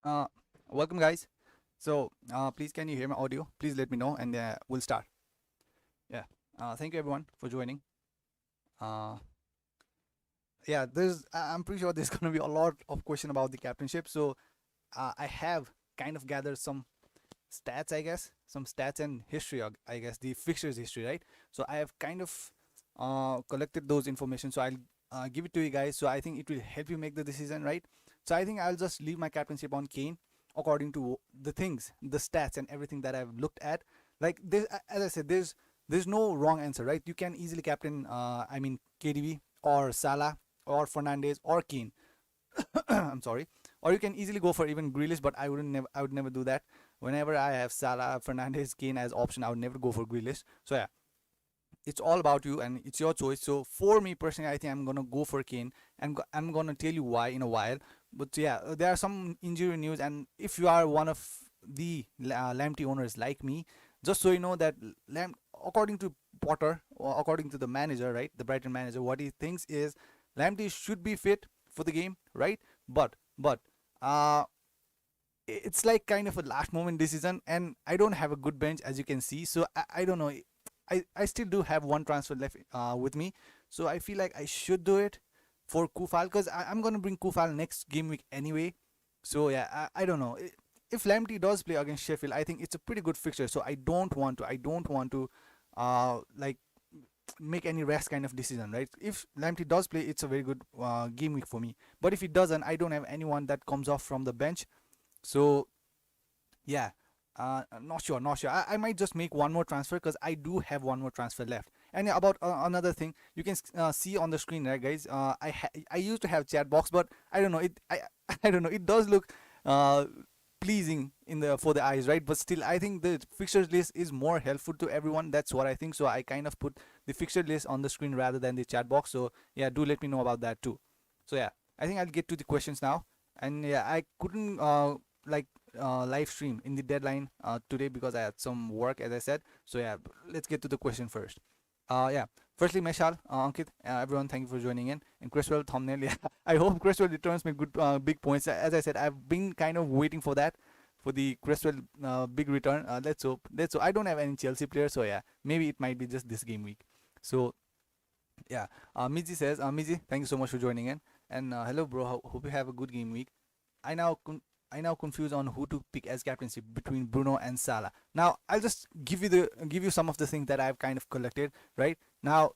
Uh, Welcome, guys. So, please, can you hear my audio? Please let me know, and we'll start. Yeah. Thank you, everyone, for joining. Uh, yeah, I'm pretty sure there's gonna be a lot of question about the captainship. So, I have kind of gathered some stats, I guess, some stats and history, I guess, the fixtures history, right? So, I have kind of collected those information. So, I'll give it to you guys. So, I think it will help you make the decision, right? So, I think I'll just leave my captainship on Kane according to the things, the stats, and everything that I've looked at. Like this, as I said, there's no wrong answer, right? You can easily captain, KDB or Salah or Fernandez or Kane. I'm sorry, or you can easily go for even Grealish, but I would never do that. Whenever I have Salah, Fernandez, Kane as option, I would never go for Grealish. So yeah, it's all about you and it's your choice. So for me personally, I think I'm gonna go for Kane, and I'm gonna tell you why in a while. But yeah, there are some injury news, and if you are one of the Lamptey owners like me, just so you know that according to Potter, or according to the manager, right, the Brighton manager, what he thinks is Lamptey should be fit for the game, right? But uh, it's like kind of a last moment decision, and I don't have a good bench, as you can see. So I don't know. I still do have one transfer left with me, so I feel like I should do it for Kufal, because I'm gonna bring Kufal next game week anyway. So yeah, I don't know. If Lamptey does play against Sheffield, I think it's a pretty good fixture. So I don't want to like make any rash kind of decision, right? If Lamptey does play, it's a very good game week for me. But if he doesn't, I don't have anyone that comes off from the bench. So yeah, not sure. I might just make one more transfer, because I do have one more transfer left. And yeah, about another thing, you can see on the screen, right, guys? I used to have chat box, but I don't know it. I don't know. It does look uh, pleasing in the for the eyes, right? But still, I think the fixtures list is more helpful to everyone. That's what I think. So I kind of put the fixture list on the screen rather than the chat box. So yeah, do let me know about that too. So yeah, I think I'll get to the questions now. And yeah, I couldn't like live stream in the deadline today because I had some work, as I said. So yeah, let's get to the question first. Yeah. Firstly, Meshal, Ankit, everyone, thank you for joining in. And Cresswell thumbnail, yeah. I hope Cresswell returns me good big points. As I said, I've been kind of waiting for that, for the Cresswell big return. Let's hope. Let's hope. I don't have any Chelsea players, so yeah, maybe it might be just this game week. So yeah, Miji says, Miji, thank you so much for joining in. And hello, bro. Hope you have a good game week. I now I now confuse on who to pick as captaincy between Bruno and Salah. Now I'll just give you some of the things that I've kind of collected. Right now,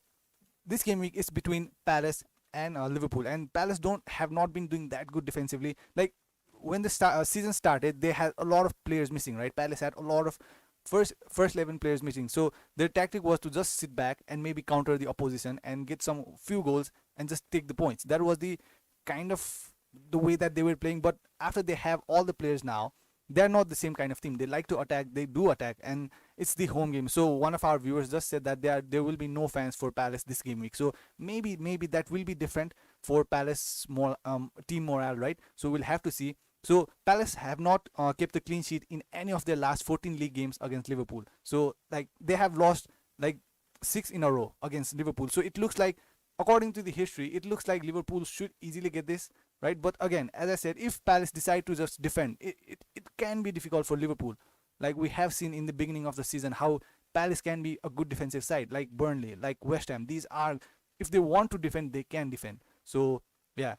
this game week is between Palace and Liverpool, and Palace don't have not been doing that good defensively. Like when the season started, they had a lot of players missing. Right, Palace had a lot of first 11 players missing. So their tactic was to just sit back and maybe counter the opposition and get some few goals and just take the points. That was the kind of the way that they were playing. But after they have all the players now, they're not the same kind of team. They like to attack, they do attack, and it's the home game. So one of our viewers just said that there will be no fans for Palace this game week. So maybe that will be different for Palace more team morale, right? So we'll have to see. So Palace have not kept a clean sheet in any of their last 14 league games against Liverpool. So like they have lost like 6 in a row against Liverpool. So it looks like, according to the history, it looks like Liverpool should easily get this, right? But again, as I said, if Palace decide to just defend, it can be difficult for Liverpool. Like we have seen in the beginning of the season how Palace can be a good defensive side, like Burnley, like West Ham. These are, if they want to defend, they can defend. So yeah,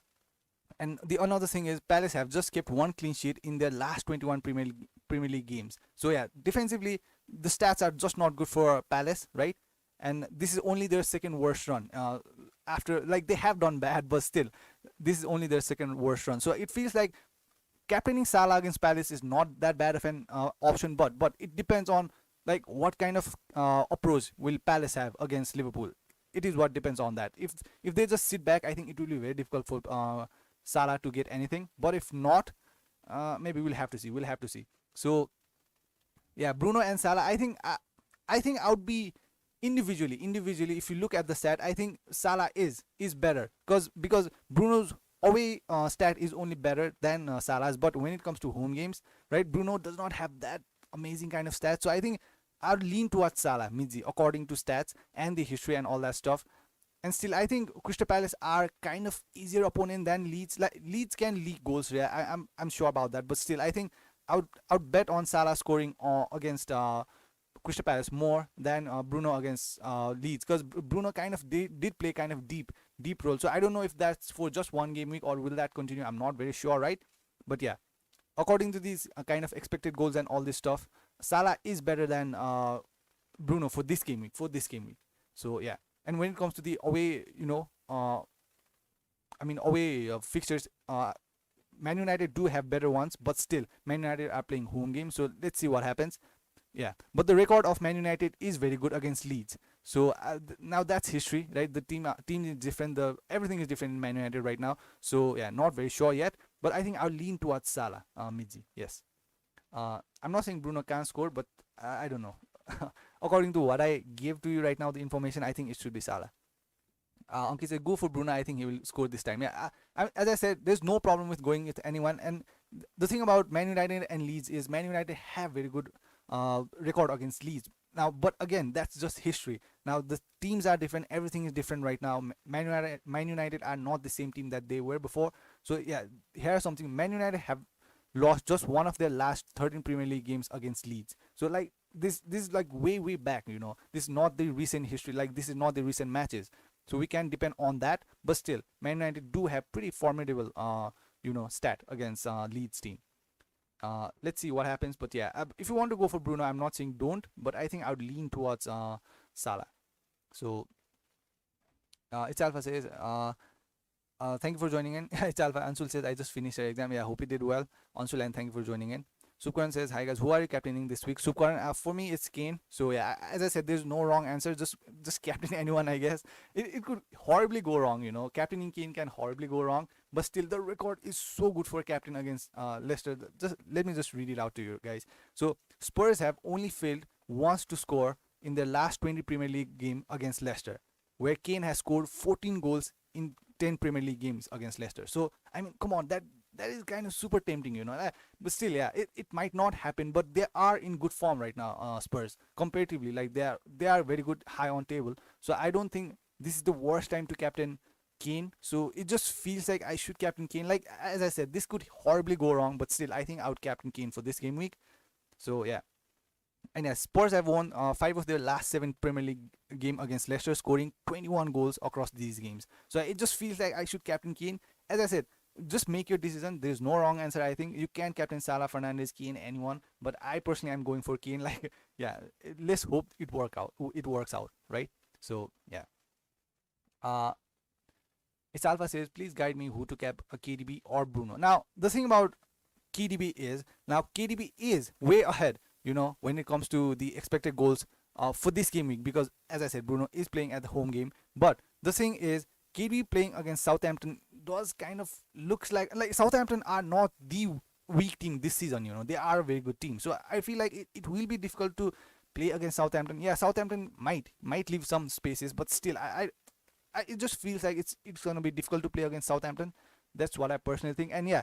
and the another thing is Palace have just kept one clean sheet in their last 21 Premier League games. So yeah, defensively the stats are just not good for Palace, right? And this is only their second worst run. After, like, they have done bad, but still, this is only their second worst run. So it feels like captaining Salah against Palace is not that bad of an option, but it depends on like what kind of approach will Palace have against Liverpool. It is what depends on that. If they just sit back, I think it will be very difficult for Salah to get anything. But if not, maybe we'll have to see. We'll have to see. So yeah, Bruno and Salah. I think I would be individually. If you look at the stat, I think Salah is better because Bruno's away stat is only better than Salah's. But when it comes to home games, right, Bruno does not have that amazing kind of stats. So I think I'd lean towards Salah, Midzi, according to stats and the history and all that stuff. And still, I think Crystal Palace are kind of easier opponent than Leeds. Like Leeds can leak goals, yeah, I'm sure about that. But still, I think I would bet on Salah scoring against Crystal Palace more than Bruno against Leeds, because Bruno kind of did play kind of deep role. So I don't know if that's for just one game week or will that continue. I'm not very sure, right? But yeah, according to these kind of expected goals and all this stuff, Salah is better than Bruno for this game week. So yeah, and when it comes to the away, away fixtures, Man United do have better ones, but still, Man United are playing home games. So let's see what happens. Yeah, but the record of Man United is very good against Leeds. So now that's history, right? The team is different. The everything is different in Man United right now. So yeah, not very sure yet. But I think I'll lean towards Salah, Midzi. Yes. I'm not saying Bruno can score, but I don't know. According to what I gave to you right now, the information, I think it should be Salah. Ankit said, go for Bruno. I think he will score this time. Yeah, as I said, there's no problem with going with anyone. And the thing about Man United and Leeds is Man United have very good record against Leeds. Now, but again, that's just history. Now the teams are different. Everything is different right now. Man United are not the same team that they were before. So yeah, here's something. Man United have lost just one of their last 13 Premier League games against Leeds. So like this is like way back. This is not the recent history. Like this is not the recent matches. So we can depend on that. But still, Man United do have pretty formidable stat against Leeds team. Let's see what happens. But yeah, if you want to go for Bruno, I'm not saying don't, but I think I would lean towards Salah. So it's Alpha says, thank you for joining in. It's Alpha. Ansul says, I just finished your exam. Yeah, hope you did well. Ansul, and thank you for joining in. Supkaran says, hi guys, who are you captaining this week? Supkaran, for me it's Kane. So yeah, as I said, there's no wrong answer. Just captain anyone, I guess. It could horribly go wrong. Captaining Kane can horribly go wrong. But still, the record is so good for a captain against Leicester. Just let me just read it out to you guys. So Spurs have only failed once to score in their last 20 Premier League game against Leicester, where Kane has scored 14 goals in 10 Premier League games against Leicester. So I mean, come on, that is kind of super tempting, but still, yeah, it might not happen. But they are in good form right now, Spurs, comparatively. Like they are very good, high on table. So I don't think this is the worst time to captain Kane. So it just feels like I should captain Kane. Like as I said, this could horribly go wrong, but still, I think I would captain Kane for this game week. So yeah. And yeah, Spurs have won 5 of their last 7 Premier League game against Leicester, scoring 21 goals across these games. So it just feels like I should captain Kane. As I said, just make your decision. There's no wrong answer. I think you can captain Salah, Fernandes, Kane, anyone. But I personally am going for Kane. Like, yeah, let's hope it works out, right? So yeah. It's Alpha says, please guide me who to cap a KDB or Bruno. Now the thing about KDB is way ahead. When it comes to the expected goals for this game week, because as I said, Bruno is playing at the home game. But the thing is, KDB playing against Southampton does kind of looks like Southampton are not the weak team this season. They are a very good team. So I feel like it will be difficult to play against Southampton. Yeah, Southampton might leave some spaces, but still, I it just feels like it's gonna be difficult to play against Southampton. That's what I personally think. And yeah,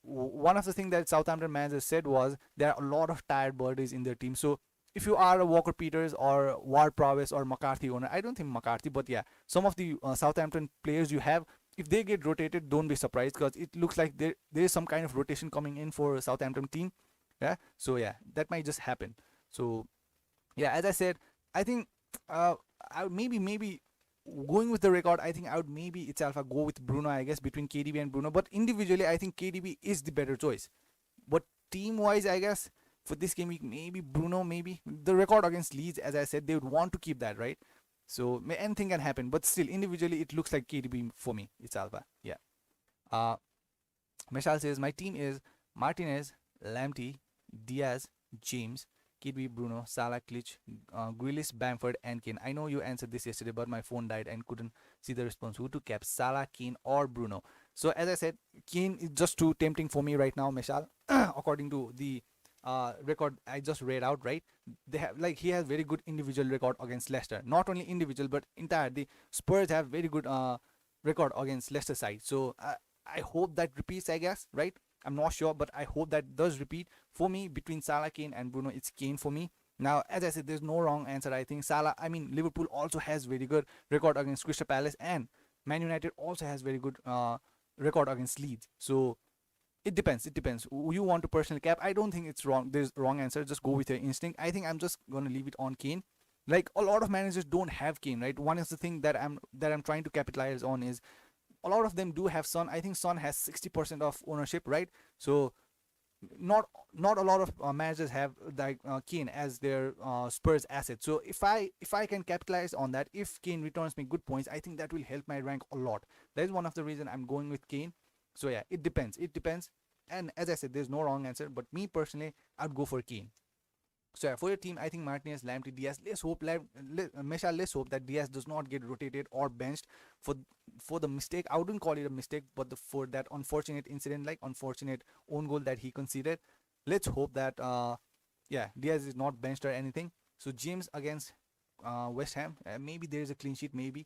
one of the things that Southampton manager said was there are a lot of tired bodies in their team. So if you are a Walker Peters or Ward-Prowse or McCarthy owner, I don't think McCarthy, but yeah, some of the Southampton players you have, if they get rotated, don't be surprised, because it looks like there is some kind of rotation coming in for Southampton team. Yeah, so yeah, that might just happen. So yeah, as I said, I think I would maybe going with the record, I think I would maybe it's Alpha go with Bruno, I guess, between KDB and Bruno. But individually, I think KDB is the better choice. But team wise, I guess for this game week, maybe Bruno. Maybe the record against Leeds, as I said, they would want to keep that, right? So anything can happen. But still, individually, it looks like KDB for me. It's Alpha. Yeah. Michelle says my team is Martinez, Lamptey, Diaz, James, KDB, Bruno, Salah, Klitsch, Grealish, Bamford, and Kane. I know you answered this yesterday, but my phone died and couldn't see the response. Who to cap, Salah, Kane, or Bruno? So as I said, Kane is just too tempting for me right now, Michelle. According to the record I just read out, right? They have he has very good individual record against Leicester. Not only individual, but entire the Spurs have very good record against Leicester side. So I hope that repeats, I guess, right? I'm not sure, but I hope that does repeat. For me, between Salah, Kane, and Bruno, it's Kane for me. Now, as I said, there's no wrong answer. I think Salah. I mean, Liverpool also has very good record against Crystal Palace, and Man United also has very good record against Leeds. So it depends. It depends. You want to personally cap? I don't think it's wrong. There's wrong answer. Just go with your instinct. I think I'm just gonna leave it on Kane. Like a lot of managers don't have Kane, right? One is the thing that I'm trying to capitalize on is a lot of them do have Son. I think Son has 60% of ownership, right? So not a lot of managers have like Kane as their Spurs asset. So if I can capitalize on that, if Kane returns me good points, I think that will help my rank a lot. That is one of the reason I'm going with Kane. So yeah, it depends. It depends. And as I said, there's no wrong answer. But me personally, I'd go for Kane. So yeah, for your team, I think Martinez, Lamptey, Diaz. Let's hope that Diaz does not get rotated or benched for the mistake. I wouldn't call it a mistake, but for that unfortunate incident, like unfortunate own goal that he conceded. Let's hope that yeah, Diaz is not benched or anything. So James against West Ham, maybe there is a clean sheet. Maybe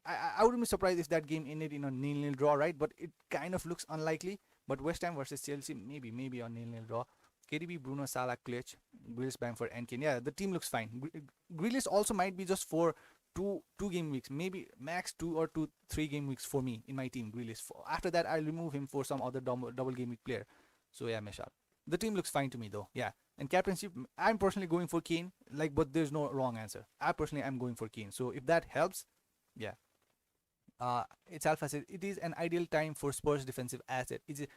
I wouldn't be surprised if that game ended in a nil-nil draw, right? But it kind of looks unlikely. But West Ham versus Chelsea, maybe a nil-nil draw. KDB, Bruno, Salah, Klitsch, Grealish, Bamford, and Kane. Yeah, the team looks fine. Grealish also might be just for two game weeks, maybe max 2 or 3 game weeks for me in my team. Grealish. After that, I'll remove him for some other double game week player. So yeah, Meshal. The team looks fine to me though. Yeah, and captainship, I'm personally going for Kane. Like, but there's no wrong answer. I personally am going for Kane. So if that helps, yeah. It's Alpha said it is an ideal time for Spurs defensive asset. Is it?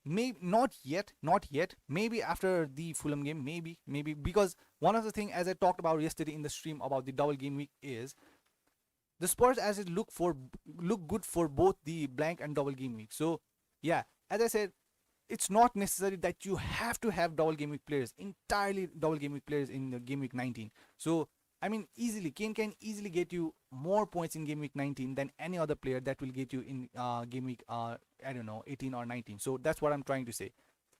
Maybe not yet. Maybe after the Fulham game, maybe because one of the thing, as I talked about yesterday in the stream about the double game week, is the Spurs as it look good for both the blank and double game week. So yeah, as I said, it's not necessary that you have to have double game week players, entirely double game week players in the game week 19. So I mean, easily Kane can easily get you more points in game week 19 than any other player that will get you in game week I don't know 18 or 19. So that's what I'm trying to say.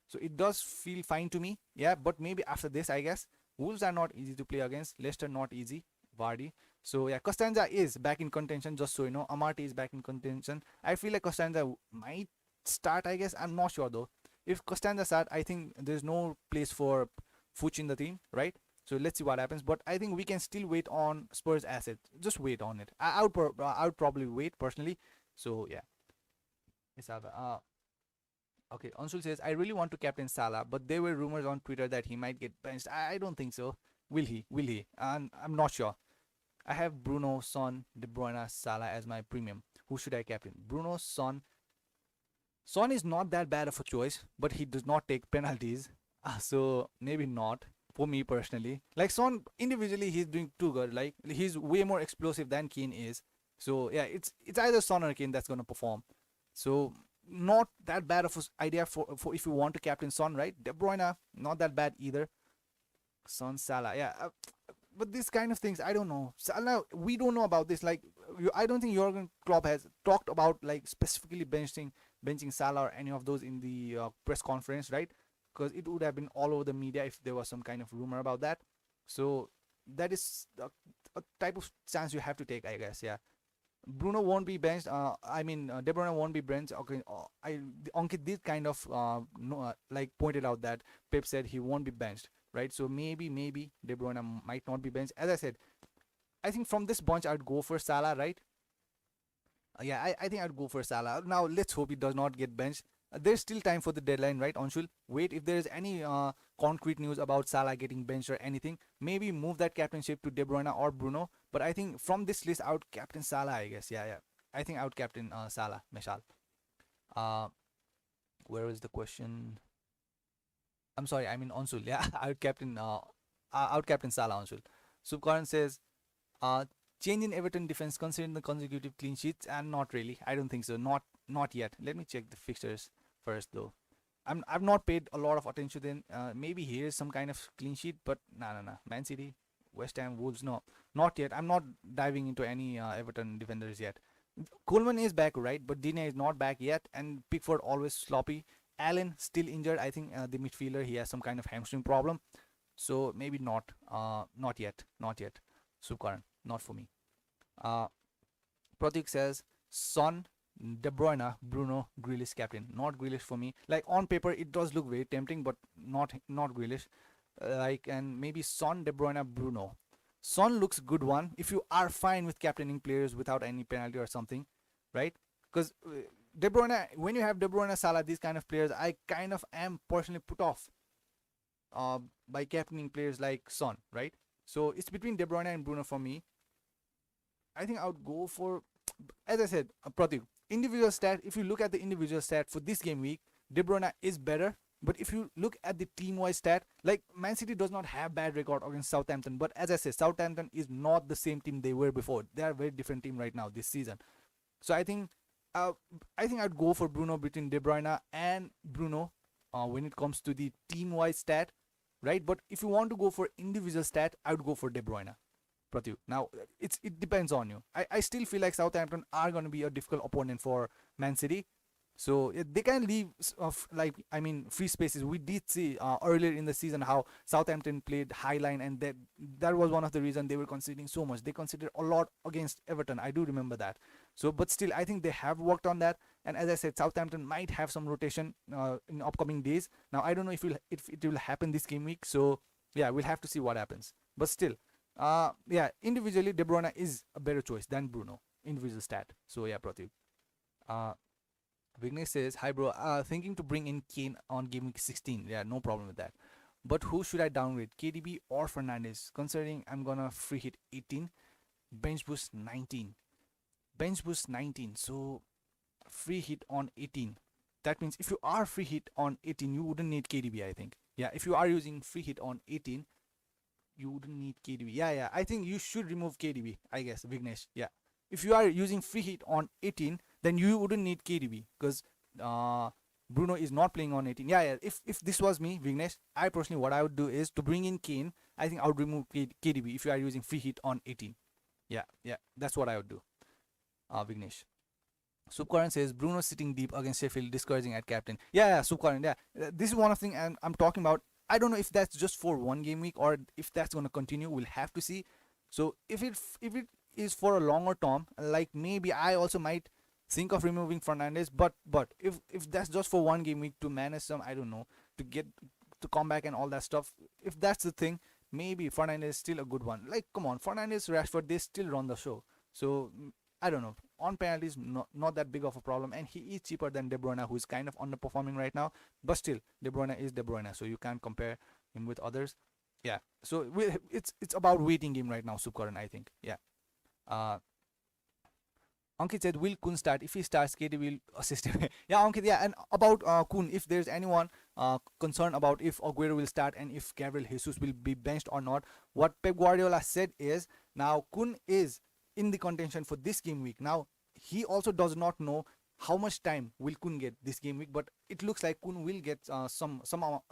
So it does feel fine to me. Yeah, but maybe after this, I guess Wolves are not easy to play against. Leicester not easy. Vardy. So yeah, Costanza is back in contention. Just so you know, Amarty is back in contention. I feel like Costanza might start. I guess I'm not sure though. If Costanza start, I think there's no place for Fuch in the team, right? So let's see what happens. But I think we can still wait on Spurs asset. Just wait on it. I would probably wait personally. So yeah, it's okay. Anshul says I really want to captain Salah, but there were rumors on Twitter that he might get benched. I don't think so. Will he? Will he? And I'm not sure. I have Bruno, Son, De Bruyne, Salah as my premium. Who should I captain? Bruno, Son. Son is not that bad of a choice, but he does not take penalties. So maybe not for me personally. Like Son individually, he's doing too good. Like he's way more explosive than Kane is. So yeah, it's either Son or Kane that's gonna perform. So not that bad of an idea for if you want to captain Son, right? De Bruyne not that bad either. Son, Salah, yeah. But these kind of things, I don't know. Salah, we don't know about this. Like I don't think Jurgen Klopp has talked about like specifically benching Salah or any of those in the press conference, right? Because it would have been all over the media if there was some kind of rumor about that. So that is a type of chance you have to take, I guess. Yeah. Bruno won't be benched. De Bruyne won't be benched. Okay, Ankit did kind of like pointed out that Pep said he won't be benched, right? So maybe De Bruyne might not be benched. As I said, I think from this bunch I'd go for Salah, right? Yeah, I think I'd go for Salah. Now let's hope he does not get benched. There's still time for the deadline, right, Anshul? Wait, if there is any concrete news about Salah getting benched or anything, maybe move that captainship to De Bruyne or Bruno. But I think from this list, I would captain Salah, I guess. Yeah. I think I would captain Salah, Meshal. Uh, where is the question? I'm sorry, I mean Anshul. Yeah, I would captain Salah, Anshul. Subkaran says, uh, change in Everton defense considering the consecutive clean sheets, and not really. I don't think so. Not yet. Let me check the fixtures first though. I've not paid a lot of attention then. Maybe here is some kind of clean sheet, but nah. Man City, West Ham, Wolves, no, not yet. I'm not diving into any Everton defenders yet. Coleman is back, right? But Dina is not back yet, and Pickford always sloppy. Allen still injured. I think the midfielder, he has some kind of hamstring problem, so maybe not. Not yet. Subkaran, not for me. Uh, Pratik says Son, De Bruyne, Bruno, Grealish captain. Not Grealish for me. Like on paper, it does look very tempting, but not Grealish. like, and maybe Son, De Bruyne, Bruno. Son looks good one if you are fine with captaining players without any penalty or something, right? Because De Bruyne, when you have De Bruyne, Salah, these kind of players, I kind of am personally put off by captaining players like Son, right? So it's between De Bruyne and Bruno for me. I think I would go for, as I said, Pratik, individual stat. If you look at the individual stat for this game week, De Bruyne is better. But if you look at the team-wise stat, like Man City does not have bad record against Southampton. But as I said, Southampton is not the same team they were before. They are a very different team right now this season. So uh, I think I'd go for Bruno between De Bruyne and Bruno when it comes to the team-wise stat, right? But if you want to go for individual stat, I would go for De Bruyne. Pratyuk. Now it depends on you. I still feel like Southampton are going to be a difficult opponent for Man City, so they can leave like, I mean, free spaces. We did see earlier in the season how Southampton played high line, and that was one of the reasons they were conceding so much. They conceded a lot against Everton. I do remember that. So, but still, I think they have worked on that. And as I said, Southampton might have some rotation in upcoming days. Now I don't know if it will happen this game week. So yeah, we'll have to see what happens. But still, yeah, individually De Bruyne is a better choice than Bruno. Individual stat. So yeah, Pratik. Uh, Vignesh says, "Hi bro, thinking to bring in Kane on game week 16. Yeah, no problem with that. But who should I downgrade, KDB or Fernandes? Considering I'm gonna free hit 18, bench boost 19, bench boost 19. So free hit on 18. That means if you are free hit on 18, you wouldn't need KDB. I think. Yeah, if you are using free hit on 18, you wouldn't need KDB. Yeah, yeah. I think you should remove KDB. I guess Vignesh. Yeah. If you are using free hit on 18, then you wouldn't need KDB because uh, Bruno is not playing on 18. Yeah, yeah. If this was me, Vignesh, I personally what I would do is to bring in Kane. I think I would remove KDB if you are using free hit on 18. Yeah, yeah. That's what I would do. Vignesh. Subkaran says Bruno sitting deep against Sheffield, discouraging at captain. Yeah, yeah, Subkaran. Yeah, this is one of the things I'm talking about. I don't know if that's just for one game week or if that's gonna continue. We'll have to see. So if it is for a longer term, like maybe I also might think of removing Fernandez. But if that's just for one game week to manage some, I don't know, to get to come back and all that stuff. If that's the thing, maybe Fernandez is still a good one. Like come on, Fernandez, Rashford, they still run the show. So I don't know. On penalties, not that big of a problem, and he is cheaper than De Bruyne, who is kind of underperforming right now. But still, De Bruyne is De Bruyne, so you can't compare him with others. Yeah. So it's about waiting game right now, Subkaran. I think. Yeah. Uh, Ankit said, "Will Kun start? If he starts, KD will assist him." Yeah, Ankit. Yeah, and about Kun, if there's anyone concerned about if Aguero will start and if Gabriel Jesus will be benched or not, what Pep Guardiola said is now Kun is in the contention for this game week. Now he also does not know how much time will Kun get this game week, but it looks like Kun will get some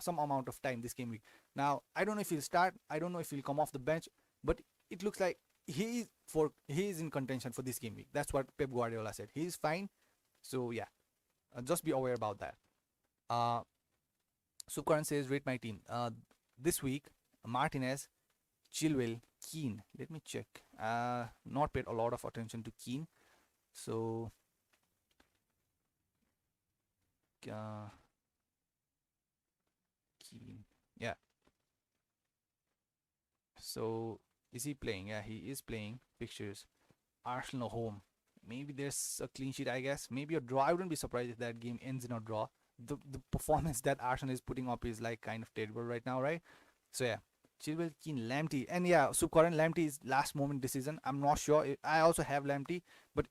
amount of time this game week. Now I don't know if he'll start. I don't know if he'll come off the bench, but it looks like he is in contention for this game week. That's what Pep Guardiola said. He is fine. So yeah, just be aware about that. Uh, Subkaran says rate my team. This week Martinez, Chilwell, Keane. Let me check. Not paid a lot of attention to Keane. So Keane. Yeah. So is he playing? Yeah, he is playing. Fixtures. Arsenal home. Maybe there's a clean sheet, I guess. Maybe a draw. I wouldn't be surprised if that game ends in a draw. The performance that Arsenal is putting up is like kind of terrible right now, right? So yeah. Chilwell, Keane, Lamptey, and yeah, Subkaran Lamptey is last moment decision. I'm not sure. I also have Lamptey, but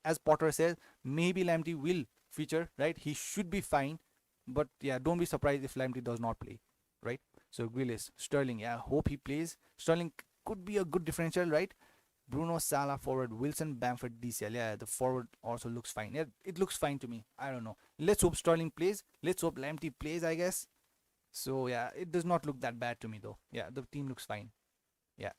as Potter says, maybe Lamptey will feature. Right, he should be fine. But yeah, don't be surprised if Lamptey does not play. Right. So Grealish, Sterling. Yeah, hope he plays. Sterling could be a good differential. Right. Bruno, Salah forward, Wilson, Bamford, DCL. Yeah, the forward also looks fine. Yeah, it looks fine to me. I don't know. Let's hope Sterling plays. Let's hope Lamptey plays. I guess. So yeah, it does not look that bad to me though. Yeah, the team looks fine. Yeah,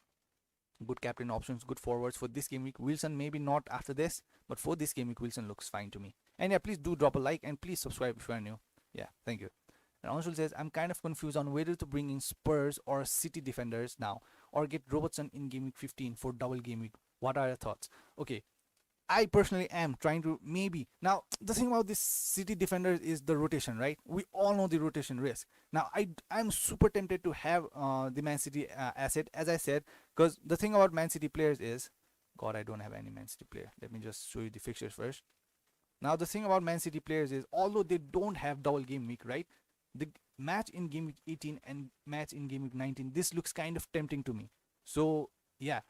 good captain options, good forwards for this game week. Wilson maybe not after this, but for this game week, Wilson looks fine to me. And yeah, please do drop a like and please subscribe if you are new. Yeah, thank you. And Anshul says, I'm kind of confused on whether to bring in Spurs or City defenders now, or get Robertson in game week 15 for double game week. What are your thoughts? Okay, I personally am trying to maybe now. The thing about this City defenders is the rotation, right? We all know the rotation risk. Now I'm super tempted to have the Man City asset, as I said, because the thing about Man City players is, God, I don't have any Man City player. Let me just show you the fixtures first. Now the thing about Man City players is, although they don't have double game week, right? The match in game week 18 and match in game week 19, this looks kind of tempting to me. So yeah,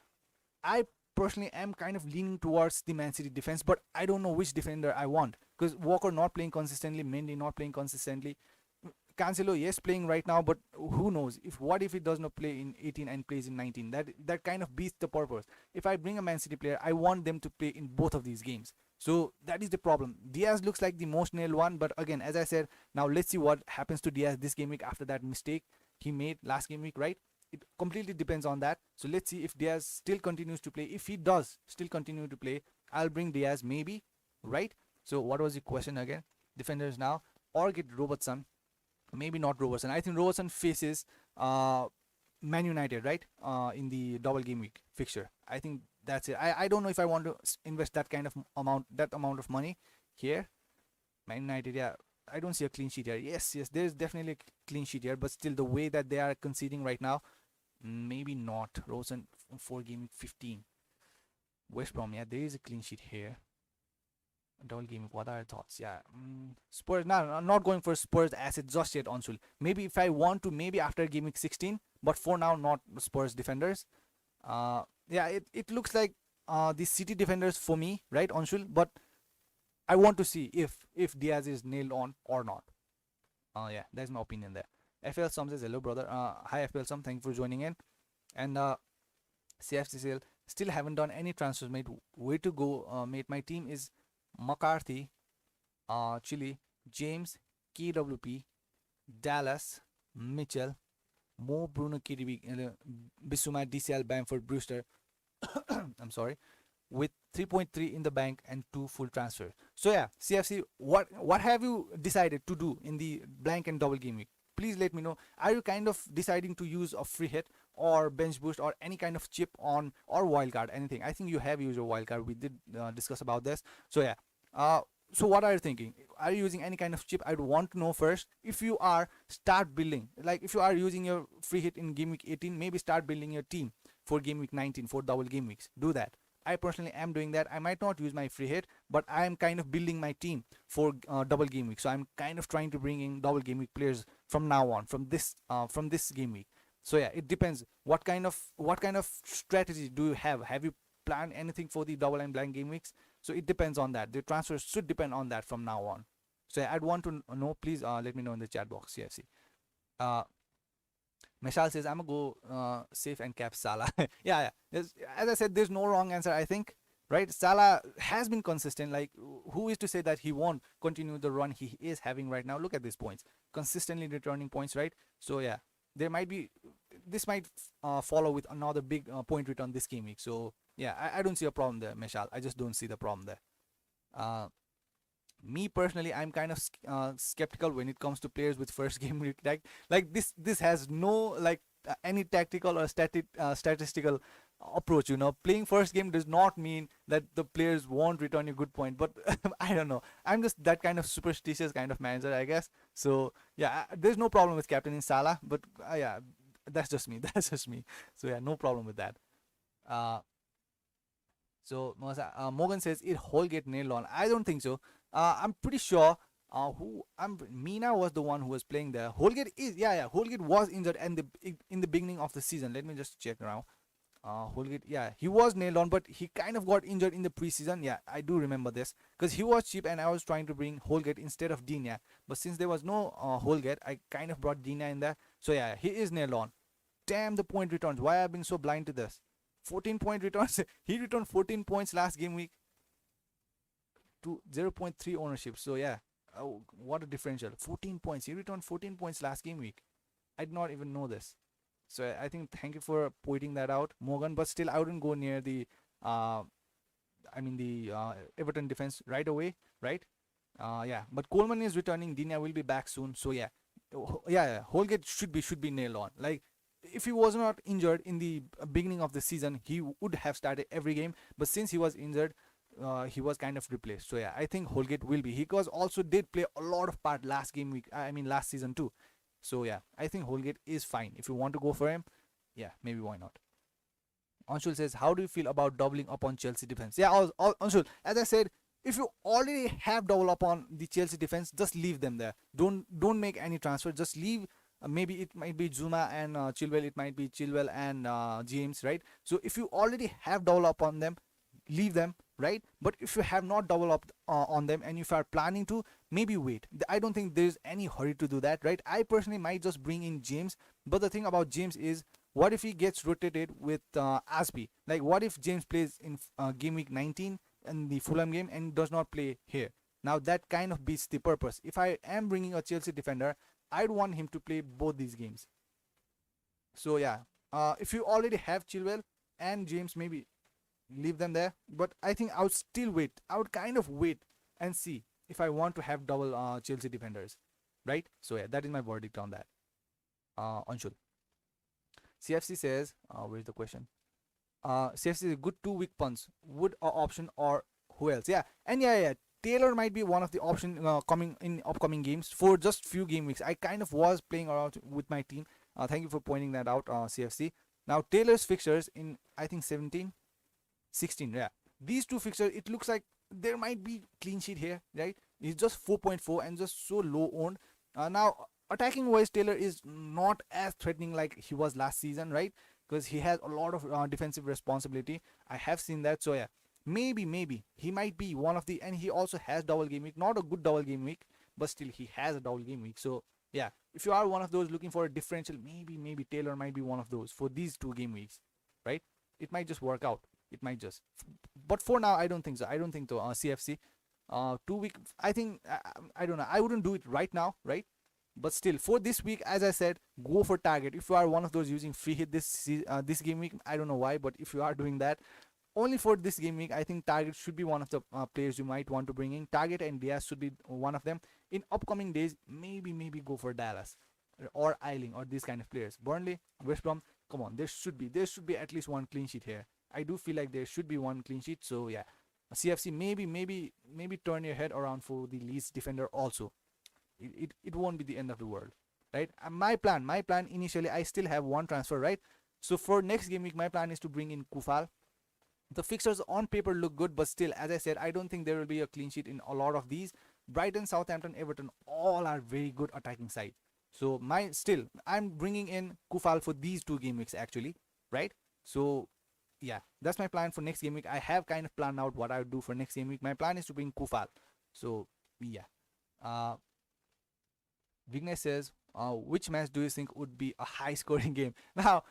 I personally am kind of leaning towards the Man City defense, but I don't know which defender I want because Walker not playing consistently, Mendy not playing consistently, Cancelo yes playing right now, but who knows if what if he does not play in 18 and plays in 19? That kind of beats the purpose. If I bring a Man City player, I want them to play in both of these games. So that is the problem. Diaz looks like the most nailed one, but again, as I said, now let's see what happens to Diaz this game week after that mistake he made last game week, right? It completely depends on that. So let's see if Diaz still continues to play. If he does still continue to play, I'll bring Diaz maybe, right? So what was the question again? Defenders now or get Robertson? Maybe not Robertson. I think Robertson faces Man United, right? In the double game week fixture. I think that's it. I don't know if I want to invest that kind of amount of money here. Man United, yeah. I don't see a clean sheet here. Yes, there is definitely a clean sheet here, but still the way that they are conceding right now, maybe not. Rosen 4 game week 15. West Brom, yeah, there is a clean sheet here. Double game week, what are your thoughts? Yeah, Spurs. Now I'm not going for Spurs asset just yet, Anshul. Maybe if I want to, maybe after game week 16, but for now, not Spurs defenders. Yeah, it looks like the City defenders for me, right, Anshul? But I want to see if Diaz is nailed on or not. Yeah, that's my opinion there. FPL Sum says hello, brother. Hi FPL Sum, thank you for joining in. And CFCCL still haven't done any transfers, mate. Way to go, mate. My team is McCarthy, Chile, James, KWP, Dallas, Mitchell, Mo, Bruno, KDB, Bissouma, DCL, Bamford, Brewster. I'm sorry, with 3.3 in the bank and 2 full transfers. So yeah, CFC, what have you decided to do in the blank and double game week? Please let me know. Are you kind of deciding to use a free hit or bench boost or any kind of chip on or wildcard, anything? I think you have used a wildcard. We did discuss about this. So yeah. So what are you thinking? Are you using any kind of chip? I'd want to know first. If you are, start building. Like if you are using your free hit in game week 18, maybe start building your team for game week 19 for double game weeks. Do that. I personally am doing that. I might not use my free hit, but I am kind of building my team for double game week. So I'm kind of trying to bring in double game week players from now on, from this game week. So yeah, it depends. What kind of strategy do you have? Have you planned anything for the double and blank game weeks? So it depends on that. The transfers should depend on that from now on. So yeah, I'd want to know. Please let me know in the chat box. CFC. Meshal says, I'm going to go safe and cap Salah. Yeah. As I said, there's no wrong answer, I think. Right? Salah has been consistent. Like, who is to say that he won't continue the run he is having right now? Look at these points. Consistently returning points, right? So, yeah. This might follow with another big point return this game week. So, yeah, I don't see a problem there, Meshal. I just don't see the problem there. Me personally, I'm kind of skeptical when it comes to players with first game week. Like this has no any tactical or statistical approach. Playing first game does not mean that the players won't return a good point. But I don't know. I'm just that kind of superstitious kind of manager, I guess. So yeah, there's no problem with captaining Salah. But yeah, that's just me. That's just me. So yeah, no problem with that. So Morgan says it Holgate nailed on. I don't think so. I'm pretty sure. Mina was the one who was playing there. Holgate is Holgate was injured in the beginning of the season. Let me just check now. Holgate, yeah, he was nailed on, but he kind of got injured in the preseason. Yeah, I do remember this because he was cheap and I was trying to bring Holgate instead of Digne. But since there was no Holgate, I kind of brought Digne in there. So yeah, he is nailed on. Damn the point returns. Why I've been so blind to this? 14 point returns. He returned 14 points last game week to 0.3 ownership. So yeah, what a differential. 14 points. He returned 14 points last game week. I did not even know this. So I think thank you for pointing that out, Morgan. But still, I wouldn't go near the Everton defense right away, right? Yeah. But Coleman is returning. Digne will be back soon. So yeah, Holgate should be nailed on. Like, if he was not injured in the beginning of the season, he would have started every game. But since he was injured, he was kind of replaced. So yeah, I think Holgate will be. He was also did play a lot of part last game week. I mean last season too. So yeah, I think Holgate is fine. If you want to go for him, yeah, maybe why not. Anshul says, how do you feel about doubling up on Chelsea defense? Yeah, Anshul, as I said, if you already have double up on the Chelsea defense, just leave them there. Don't make any transfer. Just leave. Maybe it might be Zuma and Chilwell. It might be Chilwell and James, right? So if you already have double up on them, leave them, right? But if you have not double up on them and if you are planning to, maybe wait. I don't think there's any hurry to do that, right? I personally might just bring in James, but the thing about James is, what if he gets rotated with Aspi? Like, what if James plays in game week 19 in the Fulham game and does not play here? Now that kind of beats the purpose. If I am bringing a Chelsea defender, I'd want him to play both these games. So yeah, if you already have Chilwell and James, maybe leave them there. But I think I would still wait. I would kind of wait and see if I want to have double Chelsea defenders, right? So yeah, that is my verdict on that. Anshul. CFC says, where's the question? CFC is a good 2 week punts. Would option or who else? Yeah, and yeah. Taylor might be one of the option coming in upcoming games for just few game weeks. I kind of was playing around with my team. Thank you for pointing that out, CFC. Now Taylor's fixtures in I think 17, 16. Yeah, these two fixtures. It looks like there might be clean sheet here, right? He's just 4.4 and just so low owned. Now attacking wise, Taylor is not as threatening like he was last season, right? Because he has a lot of defensive responsibility. I have seen that. So yeah, maybe he might be one of the, and he also has double game week. Not a good double game week, but still he has a double game week. So yeah, if you are one of those looking for a differential, maybe Taylor might be one of those for these 2 game weeks, right? It might just work out. It might just, but for now I don't think so. I don't think so. CFC, 2 week. I think I don't know. I wouldn't do it right now, right? But still, for this week, as I said, go for target. If you are one of those using free hit this game week, I don't know why, but if you are doing that, only for this game week, I think target should be one of the players you might want to bring in. Target and Diaz should be one of them. In upcoming days, maybe go for Dallas or Eiling or these kind of players. Burnley, West Brom, come on, there should be at least one clean sheet here. I do feel like there should be one clean sheet. So yeah, CFC, maybe turn your head around for the Leeds defender also. It won't be the end of the world, right? My plan initially, I still have one transfer, right? So for next game week, my plan is to bring in Kufal. The fixtures on paper look good, but still, as I said, I don't think there will be a clean sheet in a lot of these. Brighton, Southampton, Everton, all are very good attacking sides. So I'm bringing in Kufal for these 2 game weeks actually, right? So yeah, that's my plan for next game week. I have kind of planned out what I would do for next game week. My plan is to bring Kufal. So yeah. Vignesh says, which match do you think would be a high scoring game? Now,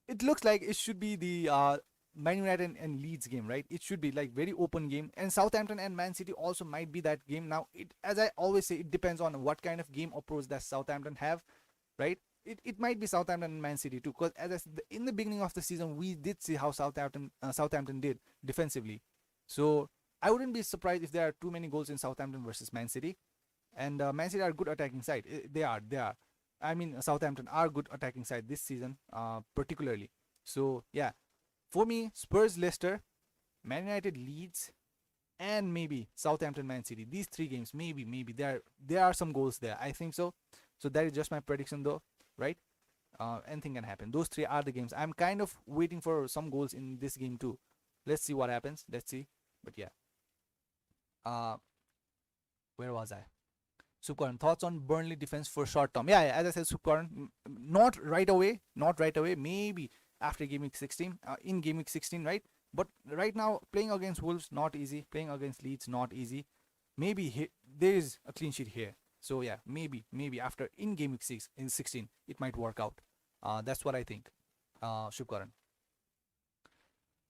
it looks like it should be the Man United and Leeds game, right? It should be like very open game. And Southampton and Man City also might be that game. Now, as I always say, it depends on what kind of game approach that Southampton have, right? It might be Southampton and Man City too, because as I said, in the beginning of the season, we did see how Southampton did defensively. So I wouldn't be surprised if there are too many goals in Southampton versus Man City. And Man City are good attacking side. They are. I mean, Southampton are good attacking side this season, particularly. So yeah, for me, Spurs, Leicester, Man United, Leeds, and maybe Southampton, Man City. These 3 games, maybe there are some goals there. I think so. So that is just my prediction, though, right? Anything can happen. Those 3 are the games. I'm kind of waiting for some goals in this game too. Let's see what happens. Let's see. But yeah. Where was I? Supkaran, thoughts on Burnley defense for short term? Yeah, as I said, Supkaran, not right away. Maybe after game week 16, in game week 16, right? But right now, playing against Wolves, not easy. Playing against Leeds, not easy. Maybe there is a clean sheet here. So yeah, maybe after in game week 16, it might work out. That's what I think. Shubkaran.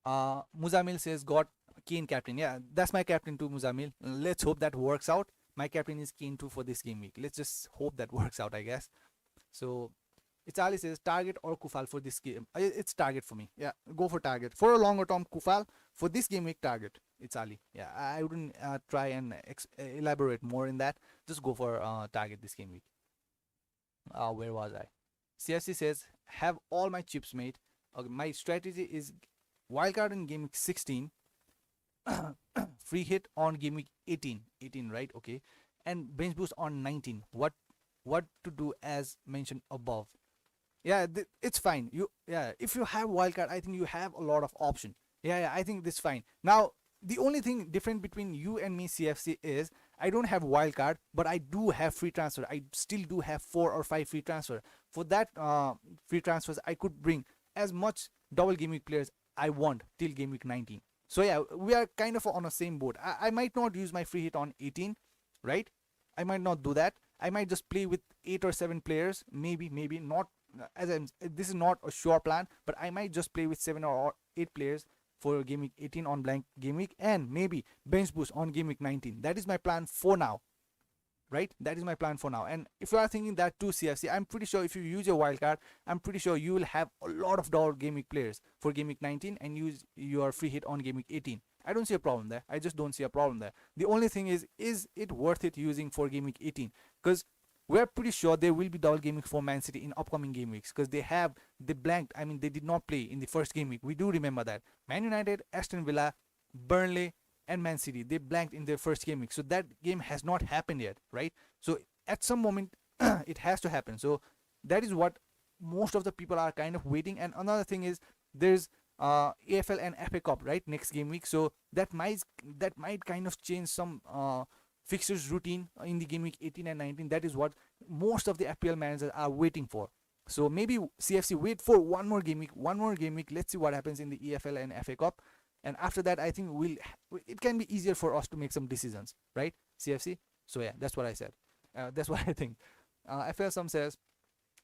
Muzamil says, got Kane captain. Yeah, that's my captain too, Muzamil. Let's hope that works out. My captain is Kane too for this game week. Let's just hope that works out, I guess. So it's Ali says, target or Kufal for this game. It's target for me. Yeah, go for target. For a longer term, Kufal. For this game week, target. It's Ali. Yeah, I wouldn't try and elaborate more in that. Just go for target this game week. Where was I? CFC says, have all my chips made. Okay, my strategy is wildcard in game week 16. free hit on game week 18, right? Okay, and bench boost on 19. What to do as mentioned above? Yeah, it's fine. If you have wildcard, I think you have a lot of option. Yeah, I think this fine. Now, the only thing different between you and me, CFC, is I don't have wildcard, but I do have free transfer. I still do have 4 or 5 free transfer. For that free transfers, I could bring as much double game week players I want till game week 19. So yeah, we are kind of on the same boat. I might not use my free hit on 18, right? I might not do that. I might just play with 8 or 7 players, maybe not. This is not a sure plan, but I might just play with 7 or 8 players for game week 18 on blank game week, and maybe bench boost on game week 19. That is my plan for now, right? That is my plan for now. And if you are thinking that too, CFC, I'm pretty sure if you use your wildcard, I'm pretty sure you will have a lot of double game week players for game week 19 and use your free hit on game week 18. I don't see a problem there. I just don't see a problem there. The only thing is it worth it using for game week 18? Because we're pretty sure there will be double game week for Man City in upcoming game weeks, because they blanked. I mean, they did not play in the first game week. We do remember that. Man United, Aston Villa, Burnley, and Man City, they blanked in their first game week. So that game has not happened yet, right? So at some moment, it has to happen. So that is what most of the people are kind of waiting. And another thing is there's AFL and FA Cup, right, next game week. So that might kind of change some fixtures routine in the game week 18 and 19. That is what most of the FPL managers are waiting for. So maybe CFC wait for one more game week. Let's see what happens in the EFL and FA Cup, and after that, I think it can be easier for us to make some decisions, right, CFC? So yeah, that's what I said. That's what I think. FPL Some says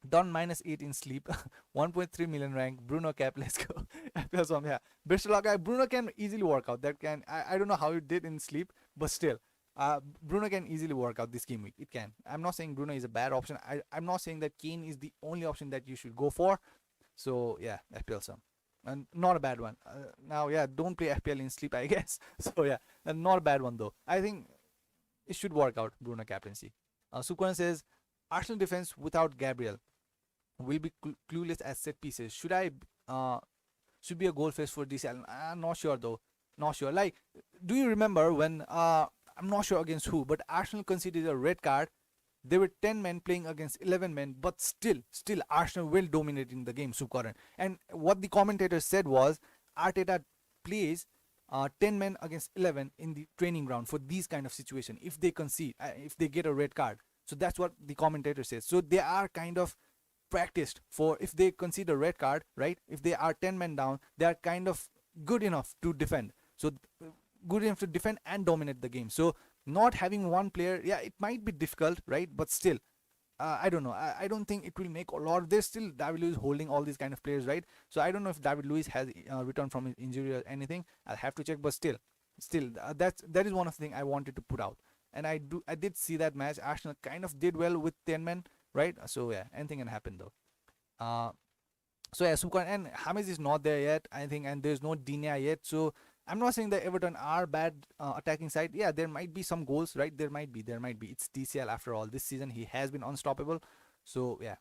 done -8 in sleep, 1.3 million rank, Bruno cap, let's go. FPL Some, yeah, best of luck. Bruno can easily work out. I don't know how it did in sleep, but still. Bruno can easily work out this game week. It can. I'm not saying Bruno is a bad option. I'm not saying that Kane is the only option that you should go for. So yeah, FPL Some, and not a bad one. Now yeah, don't play FPL in sleep, I guess. So yeah, not a bad one though. I think it should work out. Bruno captaincy. Sukwan says Arsenal defense without Gabriel will be clueless at set pieces. Should be a goal face for DCL? I'm not sure though. Not sure. Like, do you remember when I'm not sure against who, but Arsenal conceded a red card. There were 10 men playing against 11 men, but still Arsenal well dominating the game, Sukaran. And what the commentator said was Arteta plays 10 men against 11 in the training ground for these kind of situation if they concede, if they get a red card. So that's what the commentator says. So they are kind of practiced for if they concede a red card, right? If they are 10 men down, they are kind of good enough to defend. So good enough to defend and dominate the game. So not having one player, yeah, it might be difficult, right? But still, I don't know. I don't think it will make a lot. There's still David Luiz holding all these kind of players, right? So I don't know if David Luiz has returned from his injury or anything. I'll have to check. But still, that is one of the things I wanted to put out. And I did see that match. Arsenal kind of did well with 10 men, right? So yeah, anything can happen though. So yeah, Sukan and James is not there yet, I think, and there's no Dinia yet. So I'm not saying that Everton are bad attacking side. Yeah, there might be some goals, right? There might be. It's TCL after all. This season he has been unstoppable. So yeah.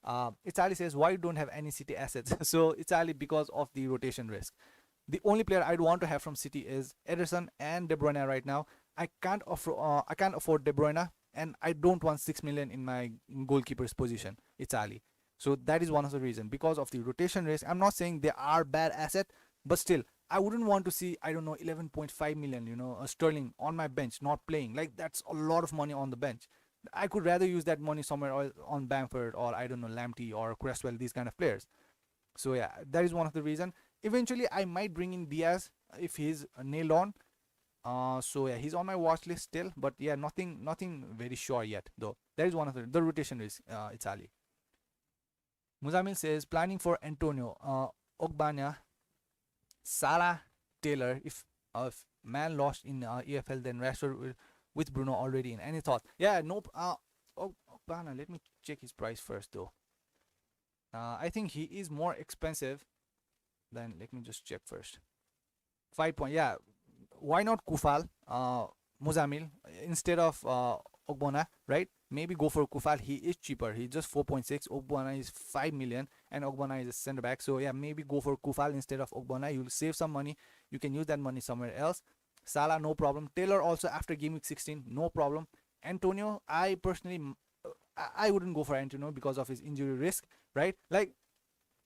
Itali says, why you don't have any City assets? So Itali, because of the rotation risk. The only player I'd want to have from City is Ederson and De Bruyne right now. I can't afford De Bruyne, and I don't want 6 million in my goalkeeper's position. Itali. So that is one of the reasons, because of the rotation risk. I'm not saying they are bad asset, but still, I wouldn't want to see, I don't know, 11.5 million, Sterling on my bench, not playing. Like, that's a lot of money on the bench. I could rather use that money somewhere on Bamford or, I don't know, Lamptey or Cresswell, these kind of players. So yeah, that is one of the reasons. Eventually, I might bring in Diaz if he's nailed on. So yeah, he's on my watch list still, but yeah, nothing very sure yet though. That is one of the rotation risk. It's Ali. Muzamil says planning for Antonio, Ogbanya, Salah, Taylor. If Man lost in EFL, then Rashford with Bruno already in. Any thoughts? Yeah, nope. Ogbanya. Let me check his price first though. I think he is more expensive than. Let me just check first. 5 point. Yeah, why not Kufal, Muzamil instead of Ogbonna, right? Maybe go for Kufal. He is cheaper. He's just 4.6. Ogbonna is 5 million, and Ogbonna is a center back. So yeah, maybe go for Kufal instead of Ogbonna. You'll save some money. You can use that money somewhere else. Salah, no problem. Taylor also after game week 16, no problem. Antonio, I personally, I wouldn't go for Antonio because of his injury risk, right? Like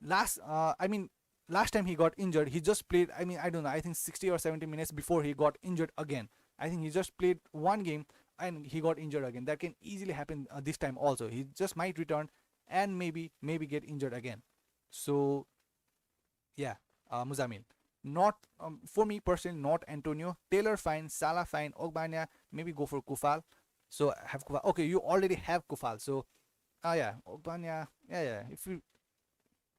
last time he got injured, he just played, I don't know, I think 60 or 70 minutes before he got injured again. I think he just played one game and he got injured again. That can easily happen this time also. He just might return and maybe get injured again. So yeah, Muzamil. Not for me personally, not Antonio. Taylor fine, Salah fine, Ogbania maybe go for Kufal. So have Kufal. Okay, you already have Kufal. So yeah, Ogbania. Yeah. If you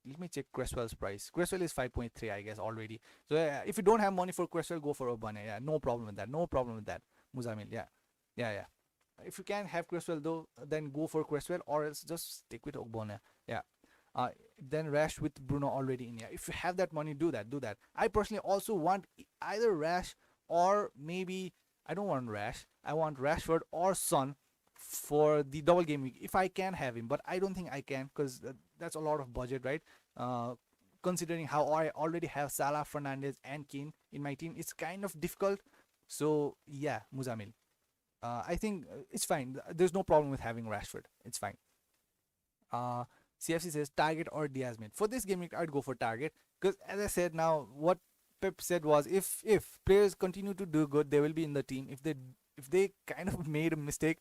let me check Cresswell's price. Cresswell is 5.3, I guess, already. So if you don't have money for Cresswell, go for Ogbania. Yeah, no problem with that. No problem with that. Muzamil. Yeah. If you can have Cresswell though, then go for Cresswell, or else just stick with Ogbonna. Yeah. Then Rash with Bruno already in here. If you have that money, do that. Do that. I personally also want either Rash or maybe I don't want Rash. I want Rashford or Son for the double game week if I can have him, but I don't think I can because that's a lot of budget, right? Uh, Considering how I already have Salah, Fernandez, and Kane in my team, it's kind of difficult. So yeah, Muzamil. I think it's fine. There's no problem with having Rashford. It's fine. Uh, CFC says target or Diaz mid. For this game, I'd go for target because, as I said, now what Pep said was if players continue to do good, they will be in the team. If they kind of made a mistake,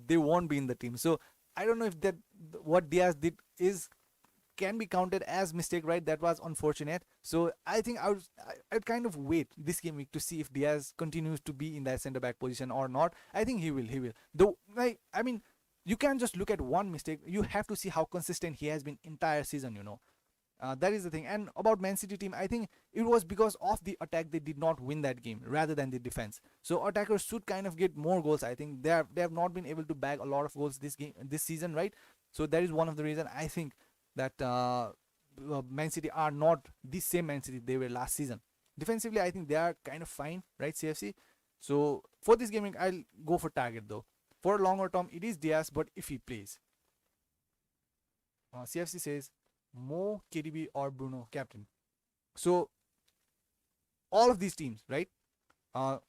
they won't be in the team. So I don't know if that what Diaz did is can be counted as mistake, right? That was unfortunate. So I think I'd kind of wait this game week to see if Diaz continues to be in that center back position or not. I think he will. He will. Though, you can't just look at one mistake. You have to see how consistent he has been entire season. That is the thing. And about Man City team, I think it was because of the attack they did not win that game rather than the defense. So attackers should kind of get more goals. I think they have not been able to bag a lot of goals this season, right? So that is one of the reason I think that Man City are not the same Man City they were last season. Defensively, I think they are kind of fine, right? CFC. So for this gaming, I'll go for target though. For a longer term, it is Diaz, but if he plays, CFC says Mo, KDB, or Bruno captain. So all of these teams, right? Uh,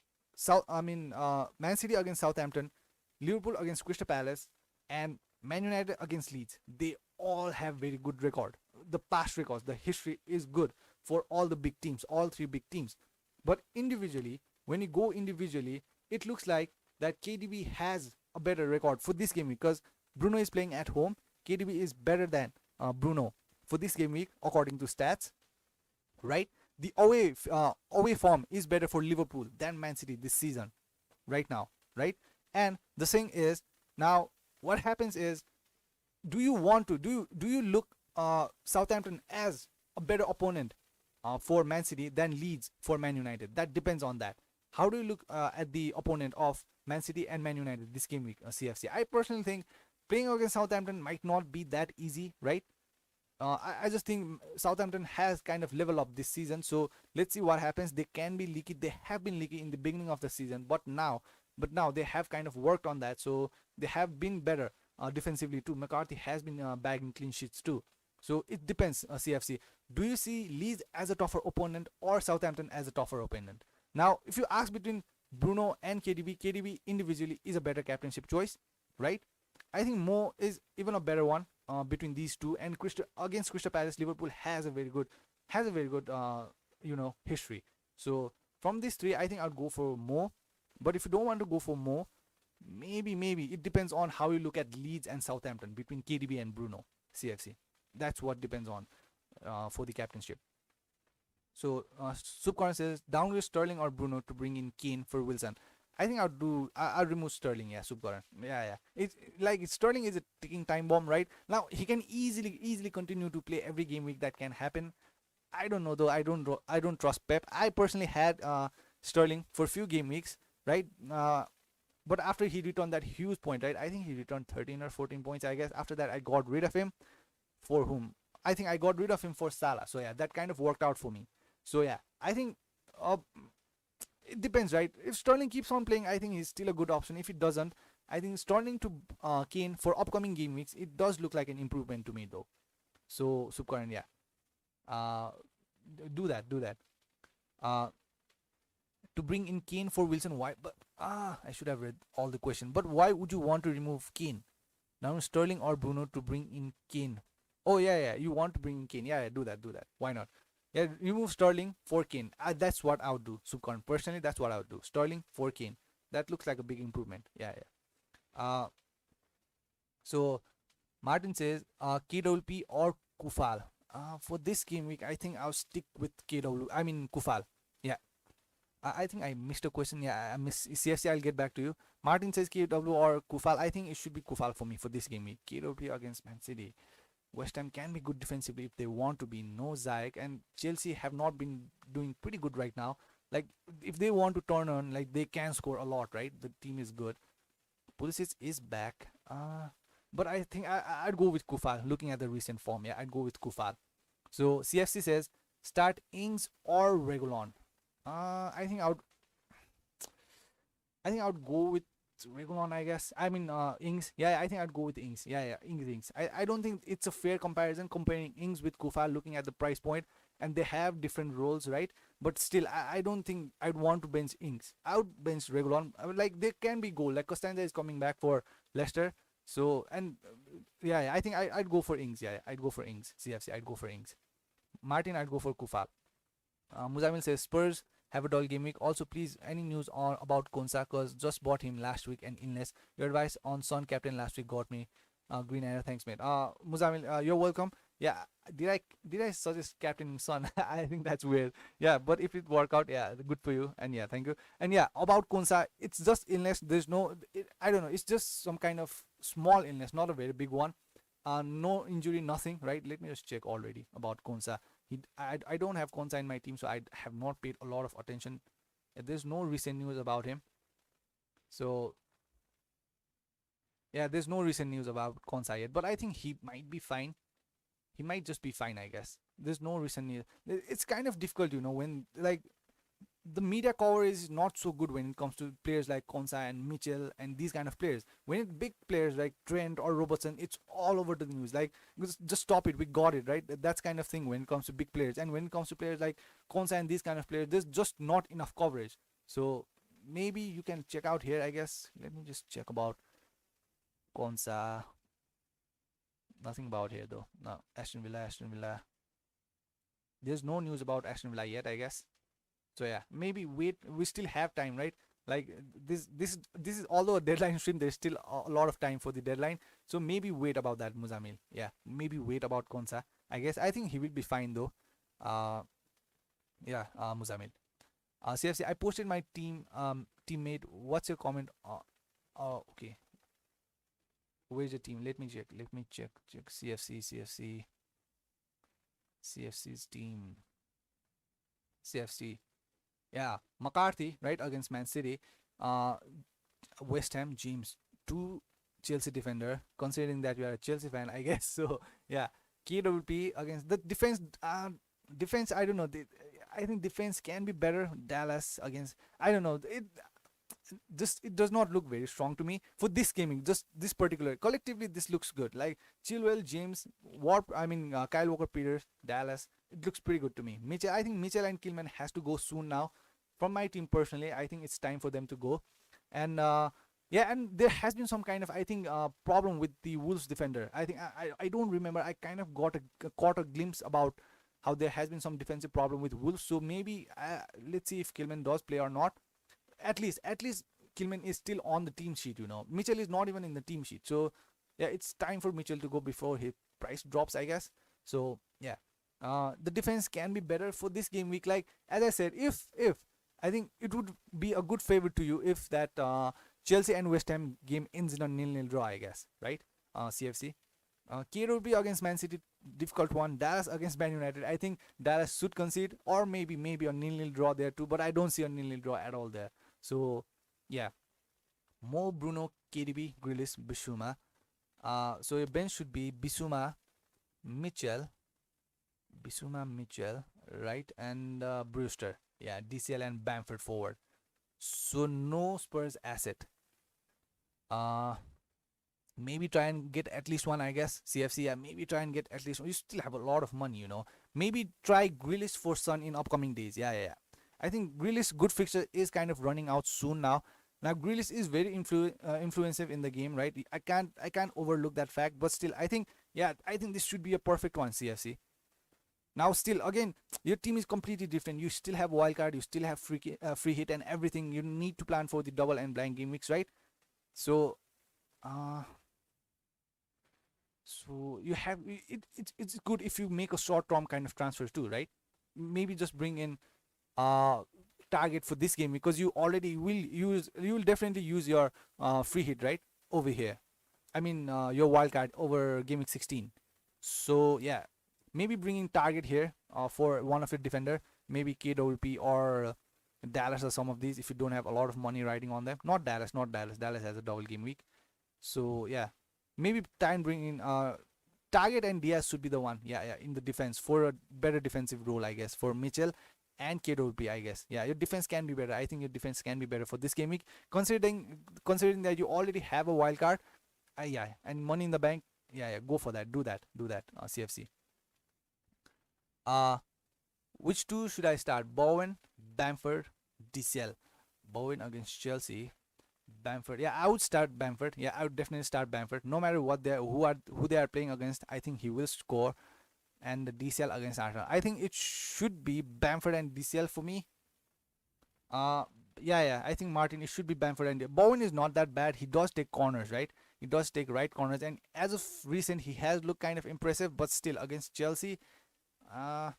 Man City against Southampton, Liverpool against Crystal Palace, and Man United against Leeds. They all have very good record. The past records, the history is good for all the big teams, all three big teams. But individually, when you go individually, it looks like that KDB has a better record for this game because Bruno is playing at home. KDB is better than Bruno for this game week according to stats, right? The away form is better for Liverpool than Man City this season, right now, right? And the thing is now what happens is, do you look Southampton as a better opponent for Man City than Leeds for Man United? That depends on that. How do you look at the opponent of Man City and Man United this game week, CFC? I personally think playing against Southampton might not be that easy, right? I just think Southampton has kind of leveled up this season. So let's see what happens. They can be leaky. They have been leaky in the beginning of the season, but now they have kind of worked on that. So they have been better defensively too. McCarthy has been bagging clean sheets too. So it depends, CFC. Do you see Leeds as a tougher opponent or Southampton as a tougher opponent? Now, if you ask between Bruno and KDB individually is a better captainship choice, right? I think Mo is even a better one between these two. And against Crystal Palace, Liverpool has a very good history. So from these three, I think I'd go for Mo. But if you don't want to go for Mo, maybe it depends on how you look at Leeds and Southampton between KDB and Bruno, CFC. That's what depends on for the captainship. So Subcorner says downgrade Sterling or Bruno to bring in Kane for Wilson. I think I'll remove Sterling. Yeah, Subcorner. Yeah. It's like Sterling is a ticking time bomb, right? Now he can easily continue to play every game week. That can happen. I don't know though. I don't trust Pep. I personally had Sterling for a few game weeks, right? But after he returned that huge point, right? I think he returned 13 or 14 points. I guess after that I got rid of him. For whom? I think I got rid of him for Salah. So yeah, that kind of worked out for me. So yeah, I think it depends, right? If Sterling keeps on playing, I think he's still a good option. If it doesn't, I think Sterling to Kane for upcoming game weeks, it does look like an improvement to me though. So Subkaran, yeah, do that. to bring in Kane for Wilson. Why? But I should have read all the question. But why would you want to remove Kane? Now Sterling or Bruno to bring in Kane. Oh yeah, you want to bring in Kane. Yeah, do that. Why not? Yeah, remove Sterling for Kane. That's what I would do. Subcon. Personally, that's what I would do. Sterling for Kane. That looks like a big improvement. Yeah. So Martin says KWP or Kufal. For this game week, I think I'll stick with Kufal. Yeah. I think I missed a question. Yeah, I missed CFC. I'll get back to you. Martin says KW or Kufal. I think it should be Kufal for me for this game week. KW against Man City. West Ham can be good defensively if they want to be. No Ziyech, and Chelsea have not been doing pretty good right now. Like if they want to turn on, like they can score a lot, right? The team is good. Pulisic is back. But I think I'd go with Kufal. Looking at the recent form, yeah, I'd go with Kufal. So CFC says start Ings or Regulon. I think I would go with Regulon, I guess. Ings. Yeah, I think I'd go with Ings. Yeah, Ings. I don't think it's a fair comparison comparing Ings with Kufal looking at the price point, and they have different roles, right? But still, I don't think I'd want to bench Ings. I would bench Regulon. Like, there can be goal. Like, Costanza is coming back for Leicester. So, and yeah, I think I'd go for Ings. Yeah, I'd go for Ings. CFC, I'd go for Ings. Martin, I'd go for Kufal. Muzamil says Spurs have a dull game week. Also, please, any news on about Konsa? Cause just bought him last week and illness. Your advice on Son captain last week got me green arrow. Thanks, mate. Muzamil, you're welcome. Yeah, did I suggest captain Son? I think that's weird. Yeah, but if it work out, yeah, good for you. And yeah, thank you. And yeah, about Konsa, it's just illness. There's no, I don't know. It's just some kind of small illness, not a very big one. No injury, nothing. Right? Let me just check already about Konsa. I don't have Konsa in my team, so I have not paid a lot of attention. There's no recent news about him. So yeah, there's no recent news about Konsa yet, but I think he might be fine. He might just be fine, I guess. There's no recent news. It's kind of difficult, when like the media coverage is not so good when it comes to players like Konsa and Mitchell and these kind of players. When it's big players like Trent or Robertson, it's all over the news. Like, just stop it, we got it, right? That's kind of thing when it comes to big players. And when it comes to players like Konsa and these kind of players, there's just not enough coverage. So maybe you can check out here, I guess. Let me just check about Konsa. Nothing about here though. No, Aston Villa. There's no news about Aston Villa yet, I guess. So yeah, maybe wait. We still have time, right? Like this is although a deadline stream, there's still a lot of time for the deadline. So maybe wait about that, Muzamil. Yeah, maybe wait about Konsa. I guess I think he will be fine though. Muzamil. CFC. I posted my teammate. What's your comment? Okay. Where's your team? Let me check. Check CFC's team. CFC. Yeah, McCarthy, right, against Man City. West Ham, James, 2 Chelsea defender. Considering that you are a Chelsea fan, I guess. So yeah, KWP against the defense. Defense, I don't know. I think defense can be better. Dallas against, I don't know. It does not look very strong to me for this gaming. Just this particular collectively, this looks good. Like Chilwell, James, Kyle Walker-Peters, Dallas. It looks pretty good to me. I think Mitchell and Kilman has to go soon now. From my team personally, I think it's time for them to go. And and there has been some kind of, I think, problem with the Wolves defender. I think I don't remember. I kind of caught a glimpse about how there has been some defensive problem with Wolves. So maybe let's see if Kilman does play or not. At least Kilman is still on the team sheet. Mitchell is not even in the team sheet. So yeah, it's time for Mitchell to go before his price drops, I guess. So yeah, the defense can be better for this game week. Like as I said, if I think it would be a good favor to you if that Chelsea and West Ham game ends in a 0-0 draw, I guess, right? CFC. KWP against Man City, difficult one. Dallas against Man United. I think Dallas should concede, or maybe a 0-0 draw there too. But I don't see a 0-0 draw at all there. So yeah, Mo, Bruno, KDB, Grealish, Bissouma. So your bench should be Bissouma, Mitchell, right, and Brewster. Yeah, DCL and Bamford forward. So no Spurs asset. Maybe try and get at least one, I guess. CFC, yeah, maybe try and get at least one. You still have a lot of money, Maybe try Grealish for Son in upcoming days. Yeah. I think Grealish good fixture is kind of running out soon now. Now Grealish is very influensive in the game, right? I can't overlook that fact. But still, I think, yeah, I think this should be a perfect one, CFC. Now still again, your team is completely different. You still have wildcard, you still have free hit and everything. You need to plan for the double and blind game weeks, right? So uh so you have it's good if you make a short term kind of transfer too, right? Maybe just bring in uh target for this game, because you will definitely use your free hit, right, over here. I mean, your wildcard over game week 16. So yeah, maybe bringing target here for one of your defender, maybe KWP or Dallas or some of these, if you don't have a lot of money riding on them. Not Dallas, not Dallas. Dallas has a double game week. So yeah, maybe try and bring in target and Diaz should be the one. Yeah, yeah, in the defense for a better defensive role, I guess, for Mitchell and KWP, I guess. Yeah, your defense can be better. I think your defense can be better for this game week, considering that you already have a wild card. Yeah, and money in the bank. Yeah, yeah, go for that. Do that. CFC. Uh, which two should I start? Bowen, Bamford, DCL. Bowen against Chelsea. Bamford. Yeah, I would start Bamford. Yeah, I would definitely start Bamford. No matter what who they are playing against, I think he will score. And the DCL against Arsenal, I think it should be Bamford and DCL for me. Uh, yeah, yeah. I think Martin, it should be Bamford and Bowen is not that bad. He does take corners, right? He does take right corners, and as of recent, he has looked kind of impressive. But still, against Chelsea, uh,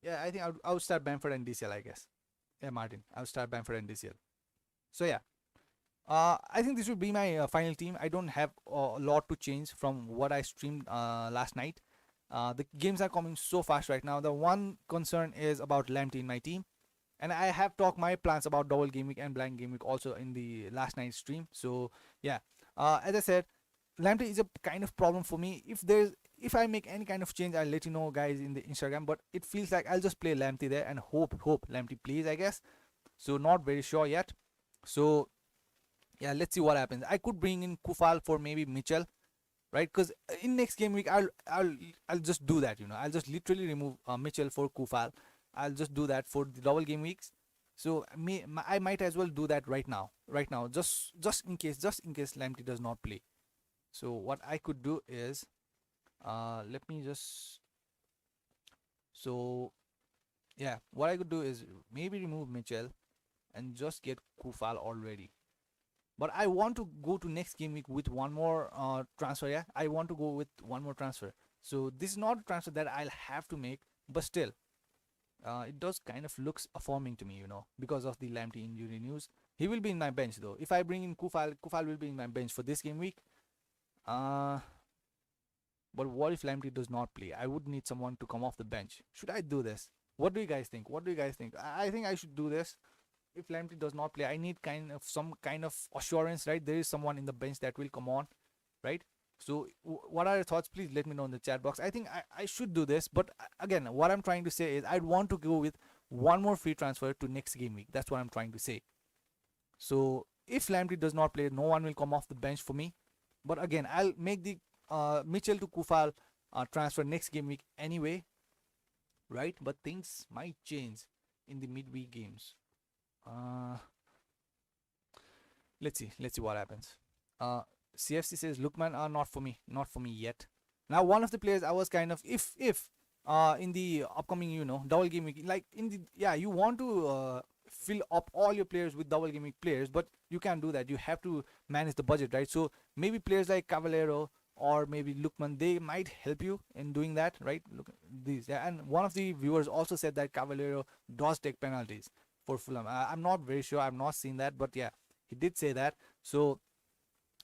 yeah, I think I would start Bamford and DCL, I guess. Yeah, Martin, I would start Bamford and DCL. So yeah, I think this would be my final team. I don't have a lot to change from what I streamed last night. The games are coming so fast right now. The one concern is about Lamptey in my team, and I have talked my plans about double game week and blind game week also in the last night's stream. So yeah, as I said, Lamptey is a kind of problem for me. If I make any kind of change, I'll let you know, guys, in the Instagram. But it feels like I'll just play Lamptey there and hope Lamptey plays, I guess. So not very sure yet. So yeah, let's see what happens. I could bring in Kufal for maybe Mitchell, right? Because in next game week, I'll just do that. I'll just literally remove Mitchell for Kufal. I'll just do that for the double game weeks. So I might as well do that right now, just in case Lamptey does not play. So what I could do is, let me just, so yeah, what I could do is maybe remove Mitchell and just get Kufal already. But I want to go to next game week with one more transfer. Yeah, I want to go with one more transfer. So this is not a transfer that I'll have to make, but still, it does kind of looks affirming to me, because of the Lamptey injury news. He will be in my bench though. If I bring in Kufal will be in my bench for this game week. But what if Lamptey does not play? I would need someone to come off the bench. Should I do this? What do you guys think? I think I should do this. If Lamptey does not play, I need some kind of assurance, right? There is someone in the bench that will come on, right? So what are your thoughts? Please let me know in the chat box. I think I should do this, but again, what I'm trying to say is I'd want to go with one more free transfer to next game week. That's what I'm trying to say. So if Lamptey does not play, no one will come off the bench for me. But again, I'll make the Mitchell to Kufal transfer next game week anyway, right? But things might change in the midweek games. Let's see what happens. CFC says Lookman are not for me yet. Now one of the players I was kind of, if in the upcoming double game week, like in the, yeah, you want to fill up all your players with double game week players, but you can't do that. You have to manage the budget, right? So maybe players like Cavallero or maybe Lookman, they might help you in doing that, right? Look at these. Yeah, and one of the viewers also said that Cavallero does take penalties for Fulham. I'm not very sure. I've not seen that, but yeah, he did say that. So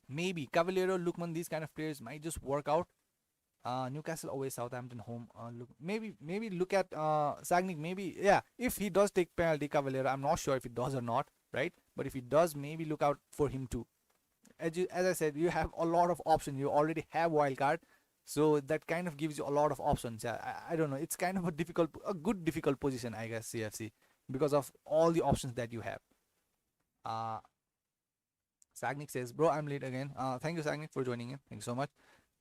maybe Cavallero, Lookman, these kind of players might just work out. Newcastle away, Southampton home. Maybe look at Sagnik. Maybe, yeah, if he does take penalty, Cavallero, I'm not sure if he does or not, right? But if he does, maybe look out for him too. As I said, you have a lot of options. You already have wildcard, so that kind of gives you a lot of options. Yeah, I don't know. It's kind of a good difficult position, I guess, CFC, because of all the options that you have. Sagnik says, bro, I'm late again. Thank you, Sagnik, for joining in. Thank you so much.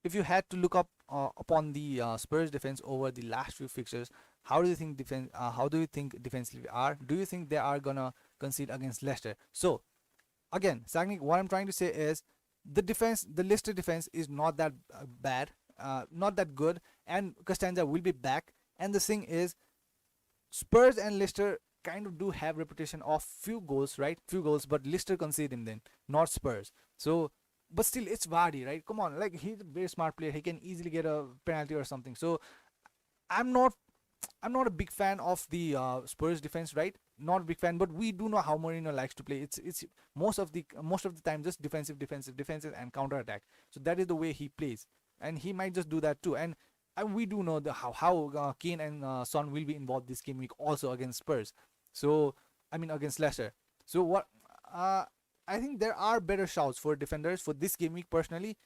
if you had to look up upon the Spurs defense over the last few fixtures, how do you think defense? How do you think defensively are? Do you think they are gonna concede against Leicester? So again, Sagnik, what I'm trying to say is the defense, the Leicester defense is not that bad, not that good, and Costanza will be back. And the thing is, Spurs and Leicester kind of do have reputation of few goals, right? Few goals, but Leicester concede him then, not Spurs. So, but still, it's Vardy, right? Come on, like he's a very smart player. He can easily get a penalty or something. So, I'm not I'm not a big fan of the Spurs defense, right? Not a big fan, but we do know how Mourinho likes to play. It's most of the time just defensive, and counter attack. So that is the way he plays, and he might just do that too. And we do know the how Kane and Son will be involved this game week also against Spurs. So I mean against Leicester. So what? I think there are better shouts for defenders for this game week personally,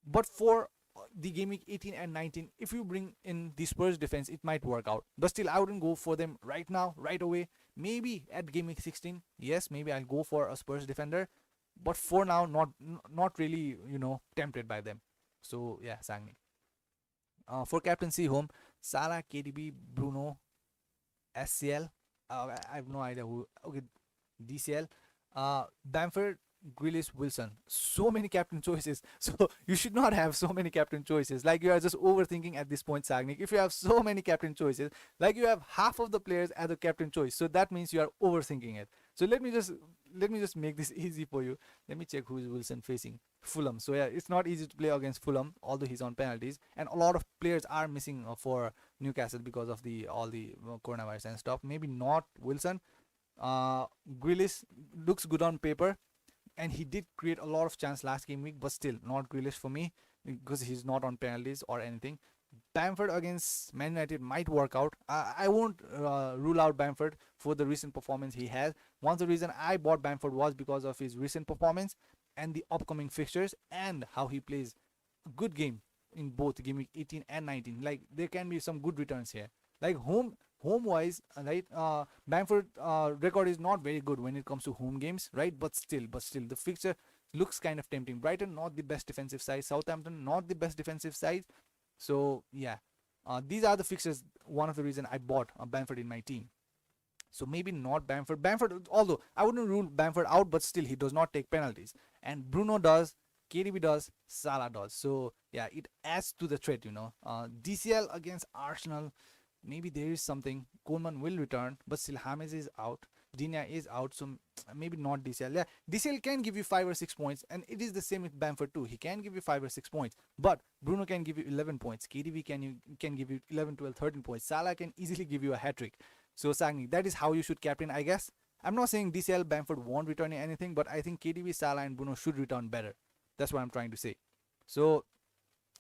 but for the game week 18 and 19, if you bring in the Spurs defense, it might work out. But still, I wouldn't go for them right now, right away. Maybe at game week 16, yes, maybe I'll go for a Spurs defender. But for now, not really, tempted by them. So yeah, Sangni. For captaincy home, Salah, KDB, Bruno, SCL. I have no idea who. Okay, DCL. Bamford, Grealish, Wilson. So many captain choices. So you should not have so many captain choices. Like you are just overthinking at this point, Sagnik. If you have so many captain choices, like you have half of the players as a captain choice, so that means you are overthinking it. So let me just make this easy for you. Let me check who is Wilson facing. Fulham. So yeah, it's not easy to play against Fulham, although he's on penalties, and a lot of players are missing for Newcastle because of the all the coronavirus and stuff. Maybe not Wilson. Grealish looks good on paper, and he did create a lot of chance last game week, but still not Grealish for me because he's not on penalties or anything. Bamford against Man United might work out. I won't rule out Bamford for the recent performance he has. One of the reason I bought Bamford was because of his recent performance and the upcoming fixtures and how he plays a good game in both game week 18 and 19. Like there can be some good returns here. Like home wise, right? Bamford record is not very good when it comes to home games, right? But still, the fixture looks kind of tempting. Brighton not the best defensive side. Southampton not the best defensive side. So yeah, these are the fixtures. One of the reason I bought Bamford in my team. So maybe not Bamford. Bamford, although I wouldn't rule Bamford out, but still he does not take penalties. And Bruno does, KDB does, Salah does. So yeah, it adds to the threat. DCL against Arsenal, maybe there is something. Coleman will return, but still James is out. Dinya is out, so maybe not DCL. Yeah, DCL can give you 5 or 6 points, and it is the same with Bamford too. He can give you 5 or 6 points, but Bruno can give you 11 points. KDB can give you 11, 12, 13 points. Salah can easily give you a hat trick. So Sagni, that is how you should captain, I guess. I'm not saying DCL Bamford won't return anything, but I think KDB, Salah, and Bruno should return better. That's what I'm trying to say. So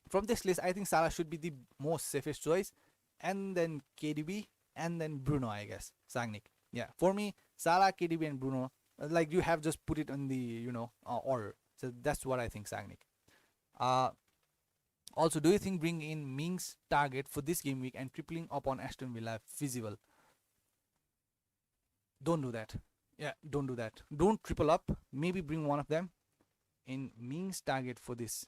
from this list, I think Salah should be the most safest choice, and then KDB, and then Bruno, I guess. Sagnik. Yeah, for me, Salah, KDB, and Bruno. Like you have just put it in the order. So that's what I think, Sagnik. Uh, Also, do you think bringing in Mings target for this game week and tripling up on Aston Villa feasible? Don't do that. Yeah, don't do that. Don't triple up. Maybe bring one of them in Mings target for this.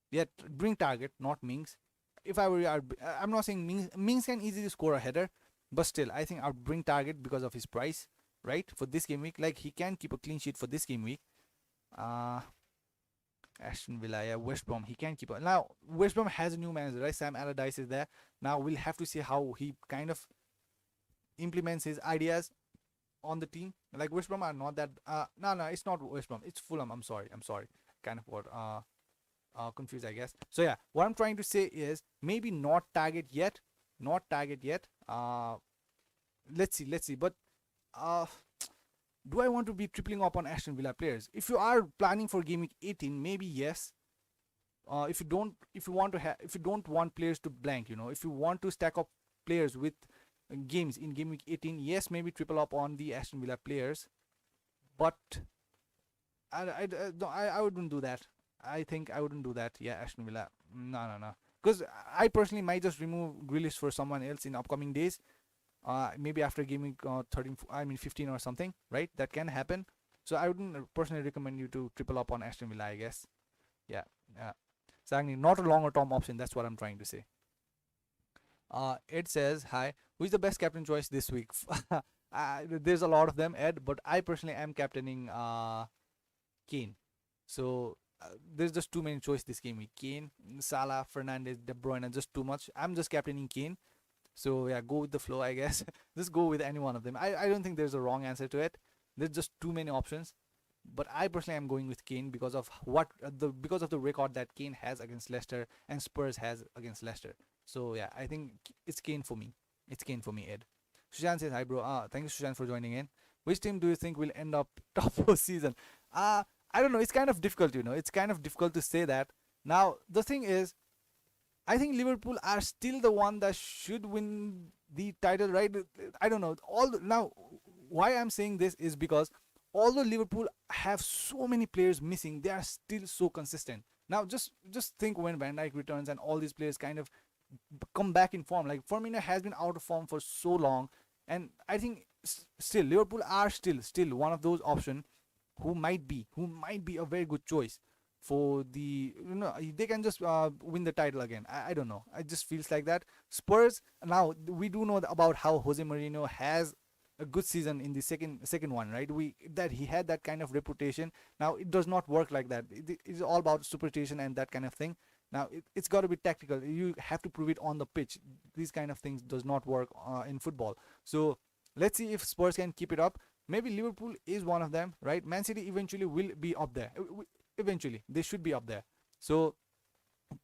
Yeah, bring target, not Mings. If I were you, I'm not saying Mings can easily score a header, but still, I think I'd bring target because of his price, right? For this game week, like he can keep a clean sheet for this game week. Aston Villa, yeah, West Brom, he can keep it. Now, West Brom has a new manager, right? Sam Allardyce is there. Now, we'll have to see how he kind of implements his ideas on the team. Like, West Brom are not that. No, it's not West Brom. It's Fulham. I'm sorry. Kind of what. Confused, I guess. So, yeah, what I'm trying to say is maybe not target yet. Let's see. But, do I want to be tripling up on Aston Villa players? If you are planning for game week 18, maybe yes. If you don't want players to blank, if you want to stack up players with games in game week 18, yes, maybe triple up on the Aston Villa players. But I wouldn't do that. I think I wouldn't do that. Yeah, Aston Villa. No. Because I personally might just remove Grealish for someone else in upcoming days. Maybe after gaming 15 or something, right? That can happen. So I wouldn't personally recommend you to triple up on Aston Villa, I guess. Yeah. Sagni, not a longer term option. That's what I'm trying to say. Ed says, "Hi, who is the best captain choice this week?" There's a lot of them, Ed, but I personally am captaining Kane. So there's just too many choice this game week. Kane, Salah, Fernandez, De Bruyne, just too much. I'm just captaining Kane. So yeah, go with the flow, I guess. Just go with any one of them. I don't think there's a wrong answer to it. There's just too many options. But I personally am going with Kane because of because of the record that Kane has against Leicester and Spurs has against Leicester. So yeah, I think it's Kane for me. It's Kane for me, Ed. Sushant says hi, bro. Thank you, Sushant, for joining in. Which team do you think will end up top four season? I don't know. It's kind of difficult, It's kind of difficult to say that. Now the thing is, I think Liverpool are still the one that should win the title, right? I don't know. Now, why I'm saying this is because although Liverpool have so many players missing, they are still so consistent. Now, just think when Van Dijk returns and all these players kind of come back in form. Like Firmino has been out of form for so long, and I think still Liverpool are still one of those options who might be a very good choice for they can just win the title again. I don't know. It just feels like that. Spurs, now we do know about how Jose Mourinho has a good season in the second one, right? That he had that kind of reputation. Now it does not work like that. It's all about superstition and that kind of thing. Now it's got to be tactical. You have to prove it on the pitch. These kind of things does not work in football. So let's see if Spurs can keep it up. Maybe Liverpool is one of them, right? Man City eventually will be up there. Eventually they should be up there. So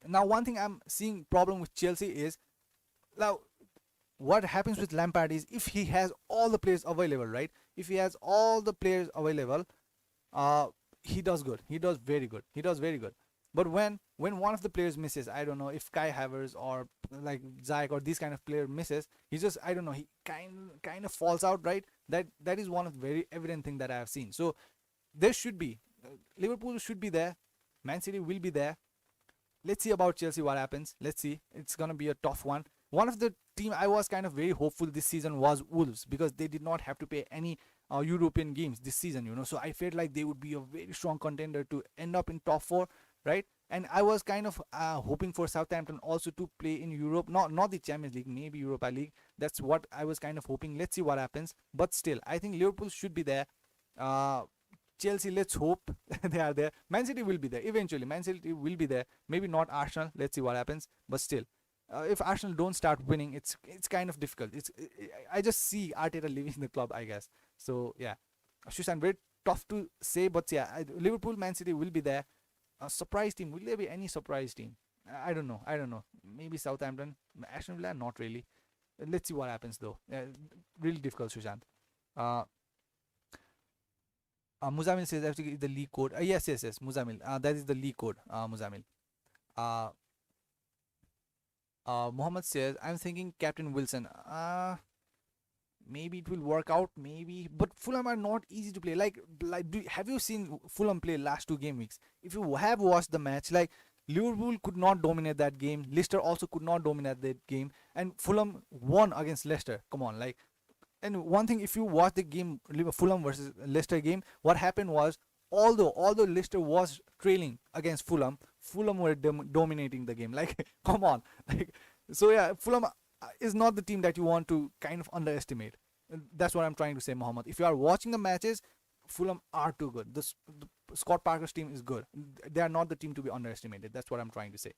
now one thing I'm seeing problem with Chelsea is, now what happens with Lampard is, if he has all the players available, right? If he has all the players available, uh, he does good. He does very good. He does very good. But when one of the players misses, I don't know if Kai Havertz or like Zayek or this kind of player misses, he just, I don't know, he kind of falls out, right? That is one of the very evident thing that I have seen. So there should be Liverpool should be there, Man City will be there. Let's see about Chelsea, what happens. Let's see. It's gonna be a tough one. One of the team I was kind of very hopeful this season was Wolves, because they did not have to play any European games this season, So I felt like they would be a very strong contender to end up in top four, right? And I was kind of hoping for Southampton also to play in Europe, not the Champions League, maybe Europa League. That's what I was kind of hoping. Let's see what happens. But still, I think Liverpool should be there. Uh, Chelsea, let's hope they are there. Man City will be there eventually. Man City will be there. Maybe not Arsenal. Let's see what happens. But still, if Arsenal don't start winning, it's kind of difficult. I just see Arteta leaving the club, I guess. So yeah, Shushan, very tough to say, but yeah, Liverpool, Man City will be there. A surprise team? Will there be any surprise team? I don't know. I don't know. Maybe Southampton, Aston Villa, not really. Let's see what happens though. Really difficult, Sushant. Uh, Muzamil says actually the league code. Yes. Muzamil. That is the league code. Muzamil. Uh, Muhammad says, I'm thinking Captain Wilson. Maybe it will work out. Maybe, but Fulham are not easy to play. Have you seen Fulham play last two game weeks? If you have watched the match, like Liverpool could not dominate that game. Leicester also could not dominate that game, and Fulham won against Leicester. Come on, like. And one thing, if you watch the game, Fulham versus Leicester game, what happened was, although Leicester was trailing against Fulham were dominating the game. Like, come on, like, so yeah, Fulham is not the team that you want to kind of underestimate. That's what I'm trying to say, Mohammed. If you are watching the matches, Fulham are too good. The Scott Parker's team is good. They are not the team to be underestimated. That's what I'm trying to say.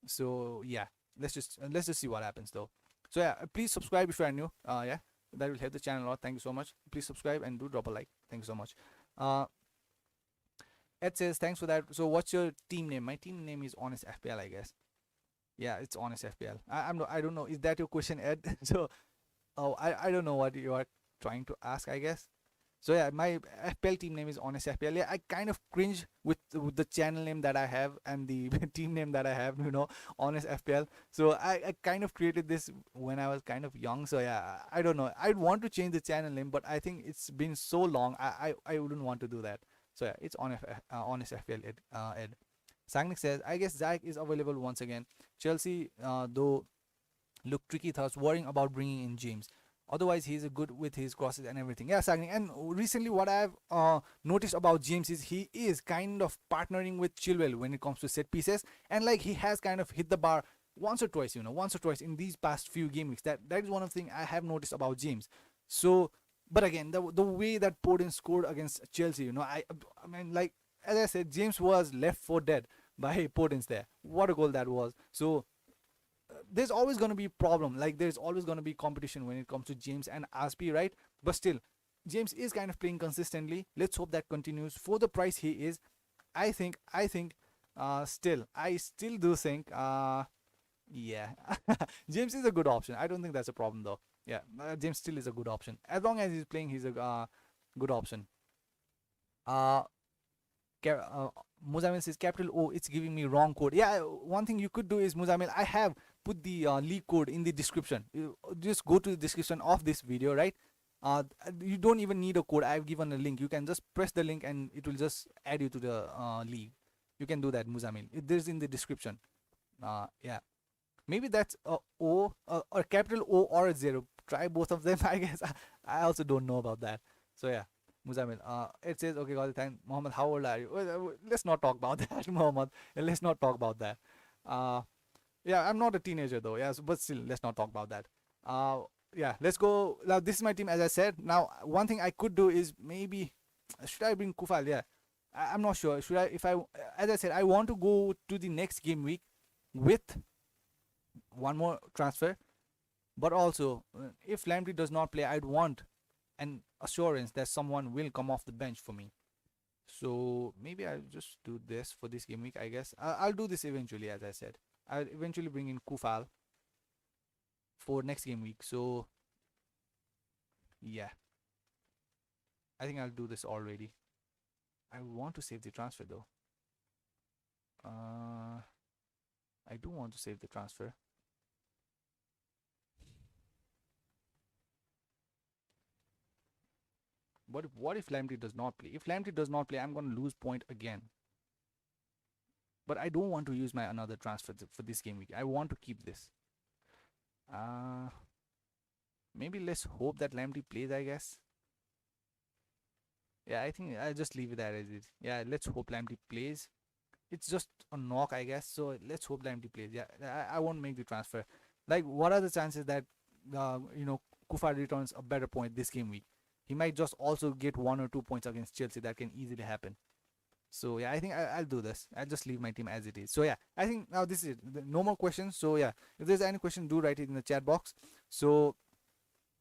So yeah, let's just see what happens though. So yeah, please subscribe if you are new. Yeah, that will help the channel a lot. Thank you so much. Please subscribe and do drop a like. Thank you so much. Ed says thanks for that. So what's your team name? My team name is HonestFPL, I guess. Yeah, it's HonestFPL. I don't know. Is that your question, Ed? So I don't know what you are trying to ask, I guess. So yeah, my FPL team name is HonestFPL. Yeah, I kind of cringe with the channel name that I have and the team name that I have, HonestFPL. So I kind of created this when I was kind of young. So yeah, I don't know. I'd want to change the channel name, but I think it's been so long. I wouldn't want to do that. So yeah, it's HonestFPL, Ed. Sangnik says, I guess Zach is available once again. Chelsea, though, look tricky, thus worrying about bringing in James. Otherwise, he's a good with his crosses and everything. Yeah, Sagni. And recently, what I've noticed about James is he is kind of partnering with Chilwell when it comes to set pieces, and like he has kind of hit the bar once or twice, once or twice in these past few game weeks. That is one of the things I have noticed about James. So, but again, the way that Foden scored against Chelsea, I mean, like as I said, James was left for dead by Foden's there. What a goal that was. So there's always going to be problem, like there's always going to be competition when it comes to James and Aspi, right? But still, James is kind of playing consistently. Let's hope that continues for the price he is. I think still I still do think yeah James is a good option. I don't think that's a problem though. Yeah, James still is a good option as long as he's playing. He's a good option. uh Muzamil says capital O, it's giving me wrong code. Yeah, one thing you could do is, Muzamil, I have put the leak code in the description. You just go to the description of this video, right? You don't even need a code. I've given a link. You can just press the link and it will just add you to the league. You can do that, Muzamil. There's in the description. Yeah, maybe that's a O, or capital O or a zero. Try both of them, I guess. I also don't know about that. So yeah, Muzamil. It says, okay, got it. Thank Mohammed. How old are you? Let's not talk about that, Mohammed. Let's not talk about that. Uh, yeah, I'm not a teenager though. Yeah, so, but still, let's not talk about that. Yeah, let's go. Now, this is my team, as I said. Now, one thing I could do is maybe should I bring Kufal? Yeah, I'm not sure. Should I? If I, as I said, I want to go to the next game week with one more transfer. But also, if Lamptey does not play, I'd want an assurance that someone will come off the bench for me. So maybe I'll just do this for this game week, I guess. I'll do this eventually, as I said. I'll eventually bring in Kufal for next game week. So yeah, I think I'll do this already. I want to save the transfer though. I do want to save the transfer. What if Lamptey does not play? If Lamptey does not play, I'm going to lose point again. But I don't want to use my another transfer for this game week. I want to keep this. Maybe let's hope that Lamptey plays, I guess. Yeah, I think I'll just leave it as it is. Yeah, let's hope Lamptey plays. It's just a knock, I guess. So let's hope Lamptey plays. Yeah, I won't make the transfer. Like, what are the chances that Kufa returns a better point this game week? He might just also get 1 or 2 points against Chelsea. That can easily happen. So yeah, I think I'll do this. I'll just leave my team as it is. So yeah, I think now this is it. No more questions. So yeah, if there's any question, do write it in the chat box. So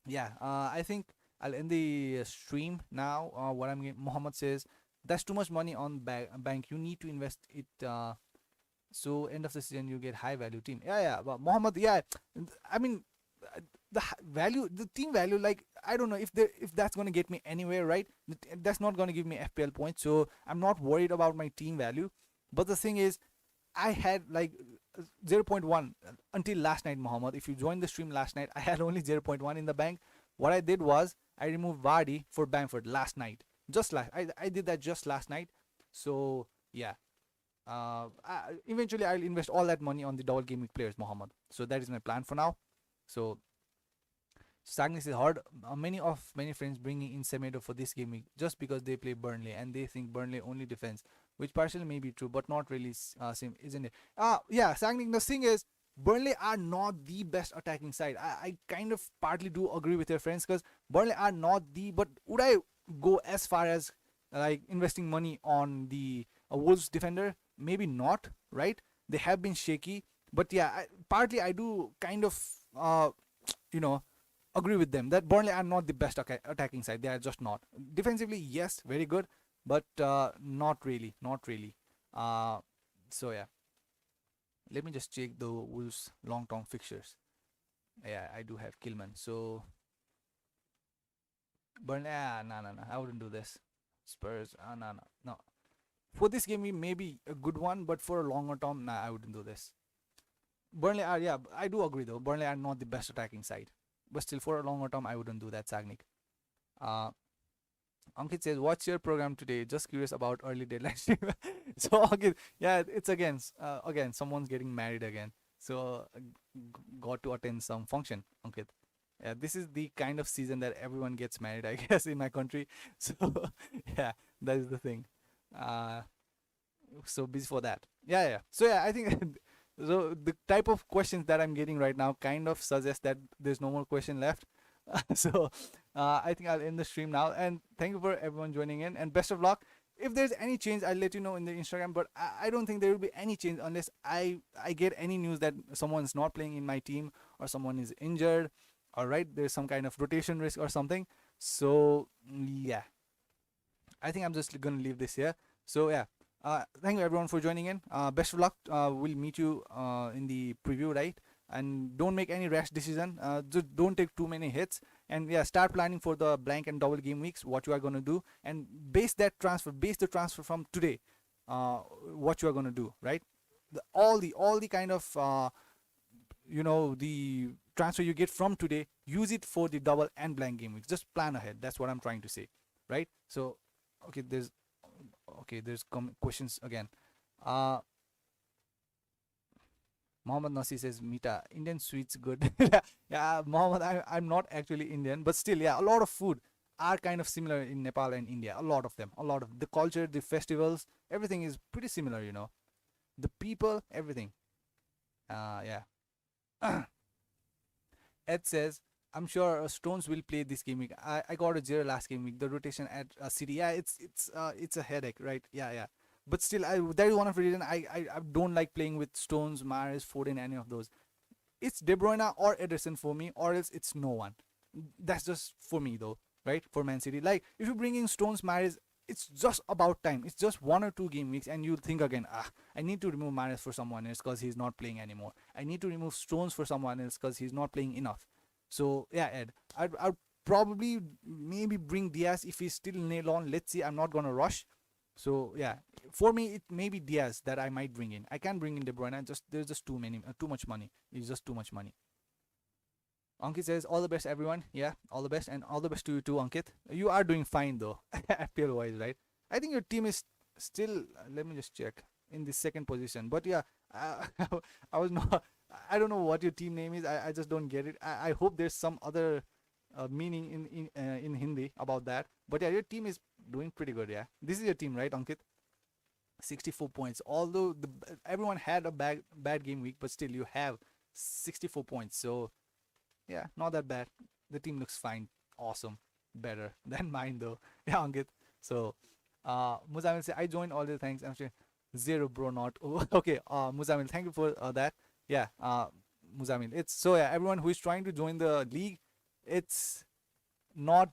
yeah, I think I'll end the stream now. What I'm getting, Muhammad says, that's too much money on bank. You need to invest it. So end of the season you get high value team. Yeah. But Muhammad, yeah, I mean, the value, the team value, like I don't know if that's gonna get me anywhere, right? That's not gonna give me FPL points, so I'm not worried about my team value. But the thing is, I had like 0.1 until last night, Muhammad. If you joined the stream last night, I had only 0.1 in the bank. What I did was I removed Vardy for Bamford last night. I did that just last night. So yeah. Eventually I'll invest all that money on the double game week players, Muhammad. So that is my plan for now. So Stagnis is hard. Many friends bringing in Semedo for this game week just because they play Burnley and they think Burnley only defense, which partially may be true, but not really same, isn't it? Yeah, Stagnis. The thing is, Burnley are not the best attacking side. I kind of partly do agree with your friends because Burnley are not the. But would I go as far as like investing money on the Wolves defender? Maybe not, right? They have been shaky, but yeah, partly I do kind of you know agree with them that Burnley are not the best attacking side. They are just not. Defensively, yes, very good, but not really, not really. So yeah, let me just check the Wolves long-term fixtures. Yeah, I do have Kilman. So Burnley, no, I wouldn't do this. Spurs, no. For this game, we may be a good one, but for a longer term, nah, I wouldn't do this. Burnley are, yeah, I do agree though. Burnley are not the best attacking side, but still for a longer term, I wouldn't do that, Sagnik. Uh, Ankit says, "What's your program today? Just curious about early deadline." So Ankit, yeah, it's again someone's getting married again, so got to attend some function, Ankit. Yeah, this is the kind of season that everyone gets married, I guess, in my country. So yeah, that is the thing. Uh, so busy for that. Yeah. So yeah, I think so. The type of questions that I'm getting right now kind of suggests that there's no more question left. So I think I'll end the stream now. And thank you for everyone joining in. And best of luck. If there's any change, I'll let you know in the Instagram. But I don't think there will be any change unless I get any news that someone's not playing in my team or someone is injured. All right, there's some kind of rotation risk or something. So yeah, I think I'm just gonna leave this here. So yeah, thank you everyone for joining in. Best of luck. We'll meet you in the preview, right? And don't make any rash decision. Just don't take too many hits. And yeah, start planning for the blank and double game weeks. What you are gonna do, and base the transfer from today. What you are gonna do, right? All the kind of the transfer you get from today, use it for the double and blank game weeks. Just plan ahead. That's what I'm trying to say, right? So okay, there's questions again. uh Mohammed Nasi says, Mita, Indian sweets good. Yeah, Mohammed, I'm not actually Indian, but still, yeah, a lot of food are kind of similar in Nepal and India. A lot of them, a lot of the culture, the festivals, everything is pretty similar, the people, everything. Yeah. Ed says, I'm sure Stones will play this game week. I got a zero last game week. The rotation at City, yeah, it's a headache, right? Yeah. But still, that is one of the reason I don't like playing with Stones, Mahrez, Foden, any of those. It's De Bruyne or Ederson for me, or else it's no one. That's just for me though, right? For Man City, like if you bring in Stones, Mahrez, it's just about time. It's just 1 or 2 game weeks, and you think again, I need to remove Mahrez for someone else because he's not playing anymore. I need to remove Stones for someone else because he's not playing enough. So yeah, Ed, I'd probably maybe bring Diaz if he's still nailed on. Let's see. I'm not gonna rush. So yeah, for me it may be Diaz that I might bring in. I can bring in De Bruyne. Just there's just too much money. It's just too much money. Ankit says, all the best, everyone. Yeah, all the best, and all the best to you too, Ankit. You are doing fine though, FPL wise, right? I think your team is still. Let me just check in the second position. But yeah, I, I was not. I don't know what your team name is. I just don't get it. I hope there's some other meaning in Hindi about that. But yeah, your team is doing pretty good. Yeah, this is your team, right, Ankit? 64 points. Although everyone had a bad game week, but still you have 64 points. So yeah, not that bad. The team looks fine. Awesome. Better than mine though. Yeah, Ankit. So Muzamil say, I joined all the thanks. I'm saying zero bro not. Oh, okay. Muzamil, thank you for that. Yeah, Muzamil. It's so yeah, everyone who is trying to join the league, it's not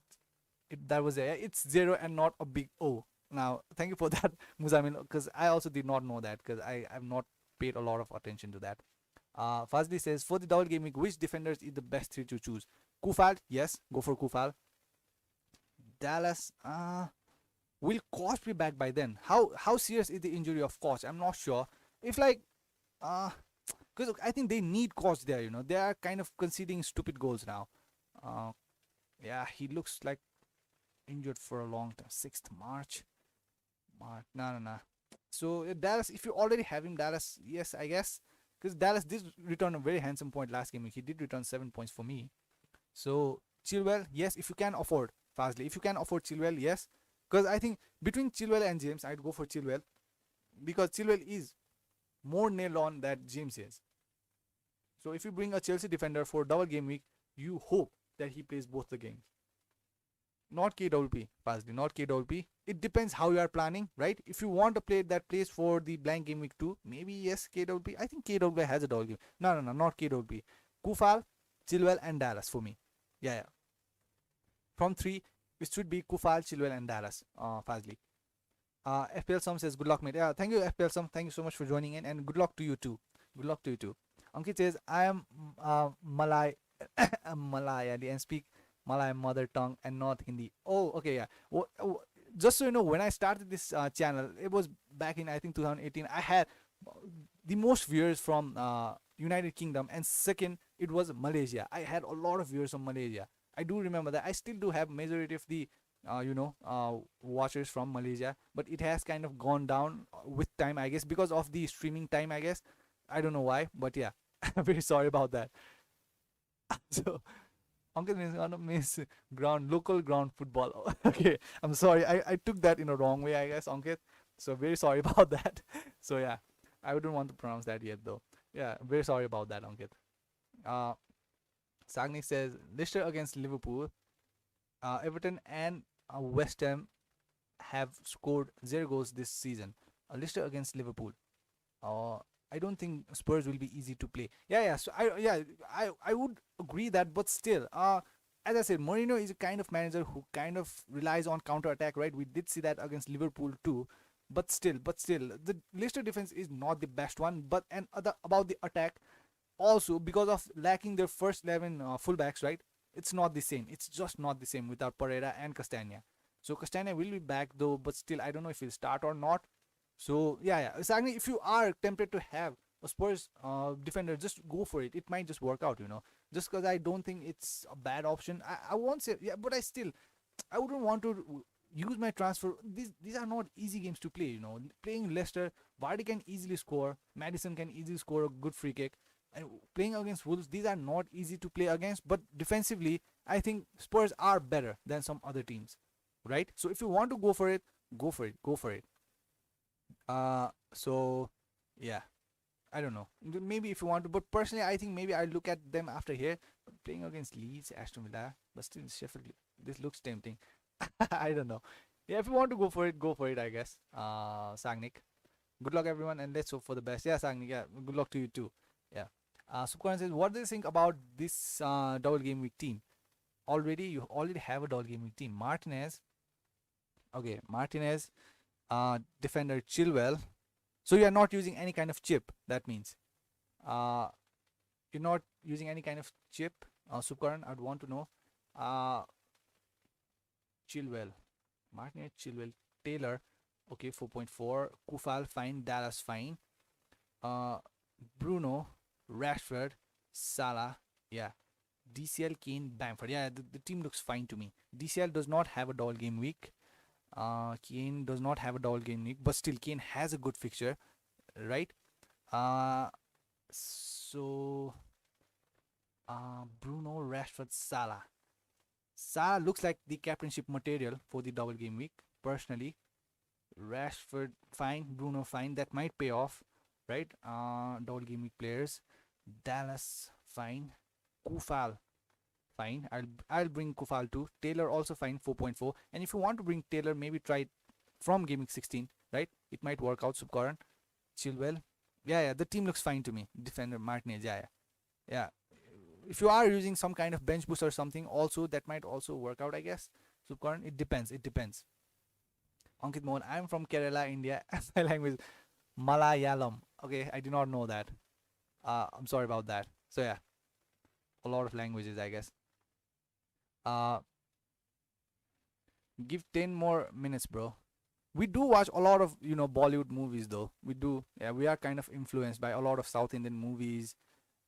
that was it's zero and not a big O. Now, thank you for that, Muzamil, because I also did not know that because I have not paid a lot of attention to that. Fazli says, for the double gaming, which defenders is the best three to choose? Kufal, yes, go for Kufal. Dallas, will Koch be back by then? How serious is the injury of Koch? I'm not sure. If like, because I think they need Koch there. They are kind of conceding stupid goals now. Uh, yeah, he looks like injured for a long time. 6th March. No. So Dallas, if you already have him, Dallas, yes, I guess, because Dallas did return a very handsome point last game. He did return 7 points for me. So Chilwell, yes, if you can afford Fastly, if you can afford Chilwell, yes, because I think between Chilwell and James, I'd go for Chilwell because Chilwell is more nailed on that James is. So if you bring a Chelsea defender for double game week, you hope that he plays both the games. Not KWP, Fastly, not KWP. It depends how you are planning, right? If you want to play that plays for the blank game week 2, maybe yes, KWP. I think KWP has a double game. No, not KWP. Kufal, Chilwell, and Dallas for me. Yeah. From 3, it should be Kufal, Chilwell, and Dallas. Fastly. FPL Sum says, good luck, mate. Yeah, thank you, FPL Sum. Thank you so much for joining in, and good luck to you too. Good luck to you too. Ankit says, I am Malay, Malayali and speak Malay mother tongue and not Hindi. Oh, okay, yeah. Just so you know, when I started this channel, it was back in I think 2018. I had the most viewers from United Kingdom, and second it was Malaysia. I had a lot of viewers from Malaysia. I do remember that. I still do have majority of the watchers from Malaysia, but it has kind of gone down with time, I guess, because of the streaming time, I guess. I don't know why, but yeah, I'm very sorry about that. So Ankit means gonna miss ground, local ground football. Okay, I'm sorry. I took that in a wrong way, I guess, Ankit. So very sorry about that. So yeah, I wouldn't want to pronounce that yet though. Yeah, very sorry about that, Ankit. Uh, Sagnik says Leicester against Liverpool, Everton and West Ham have scored 0 goals this season. Leicester against Liverpool. Uh, I don't think Spurs will be easy to play. Yeah. So I would agree that, but still, as I said, Mourinho is a kind of manager who kind of relies on counter attack, right? We did see that against Liverpool too. But still, the Leicester defense is not the best one. But and other about the attack, also because of lacking their first 11 fullbacks, right? It's not the same. It's just not the same without Pereira and Castagna. So Castagna will be back though, but still, I don't know if he'll start or not. So yeah. Exactly. If you are tempted to have a Spurs defender, just go for it. It might just work out. Just because I don't think it's a bad option. I won't say yeah, but I wouldn't want to use my transfer. These are not easy games to play. Playing Leicester, Vardy can easily score. Madison can easily score a good free kick. And playing against Wolves, these are not easy to play against. But defensively, I think Spurs are better than some other teams, right? So if you want to go for it, go for it. Go for it. So yeah, I don't know. Maybe if you want to, but personally, I think maybe I look at them after here. Playing against Leeds, Aston Villa, but still Sheffield. This looks tempting. I don't know. Yeah, if you want to go for it, go for it. I guess. Sagnik. Good luck, everyone, and let's hope for the best. Yeah, Sagnik. Yeah, good luck to you too. Yeah. Subkaran says, what do you think about this double game week team? You already have a double game week team. Martinez. Okay, Martinez. Defender Chilwell. So you are not using any kind of chip. That means. Uh, you're not using any kind of chip. Subkaran, I'd want to know. Chilwell. Martinez, Chilwell, Taylor. Okay, 4.4. Kufal, fine. Dallas, fine. Bruno, Rashford, Salah. Yeah. DCL, Kane, Bamford. Yeah, the team looks fine to me. DCL does not have a double game week. Kane does not have a double game week, but still Kane has a good fixture, right? So Bruno, Rashford, Salah. Salah looks like the captainship material for the double game week. Personally, Rashford fine, Bruno fine. That might pay off, right? Double game week players. Dallas fine. Kufal fine. I'll bring Kufal too. Taylor also fine, 4.4. And if you want to bring Taylor, maybe try it from game week 16, right? It might work out. Subkaran, Chilwell. Yeah. The team looks fine to me. Defender Martinez. Yeah. If you are using some kind of bench boost or something, also that might also work out, I guess. Subkaran, it depends. Ankit Mohan, I'm from Kerala, India. My language Malayalam. Okay, I do not know that. I'm sorry about that. So yeah, a lot of languages, I guess. Give 10 more minutes, bro. We do watch a lot of Bollywood movies, though. We do. Yeah, we are kind of influenced by a lot of South Indian movies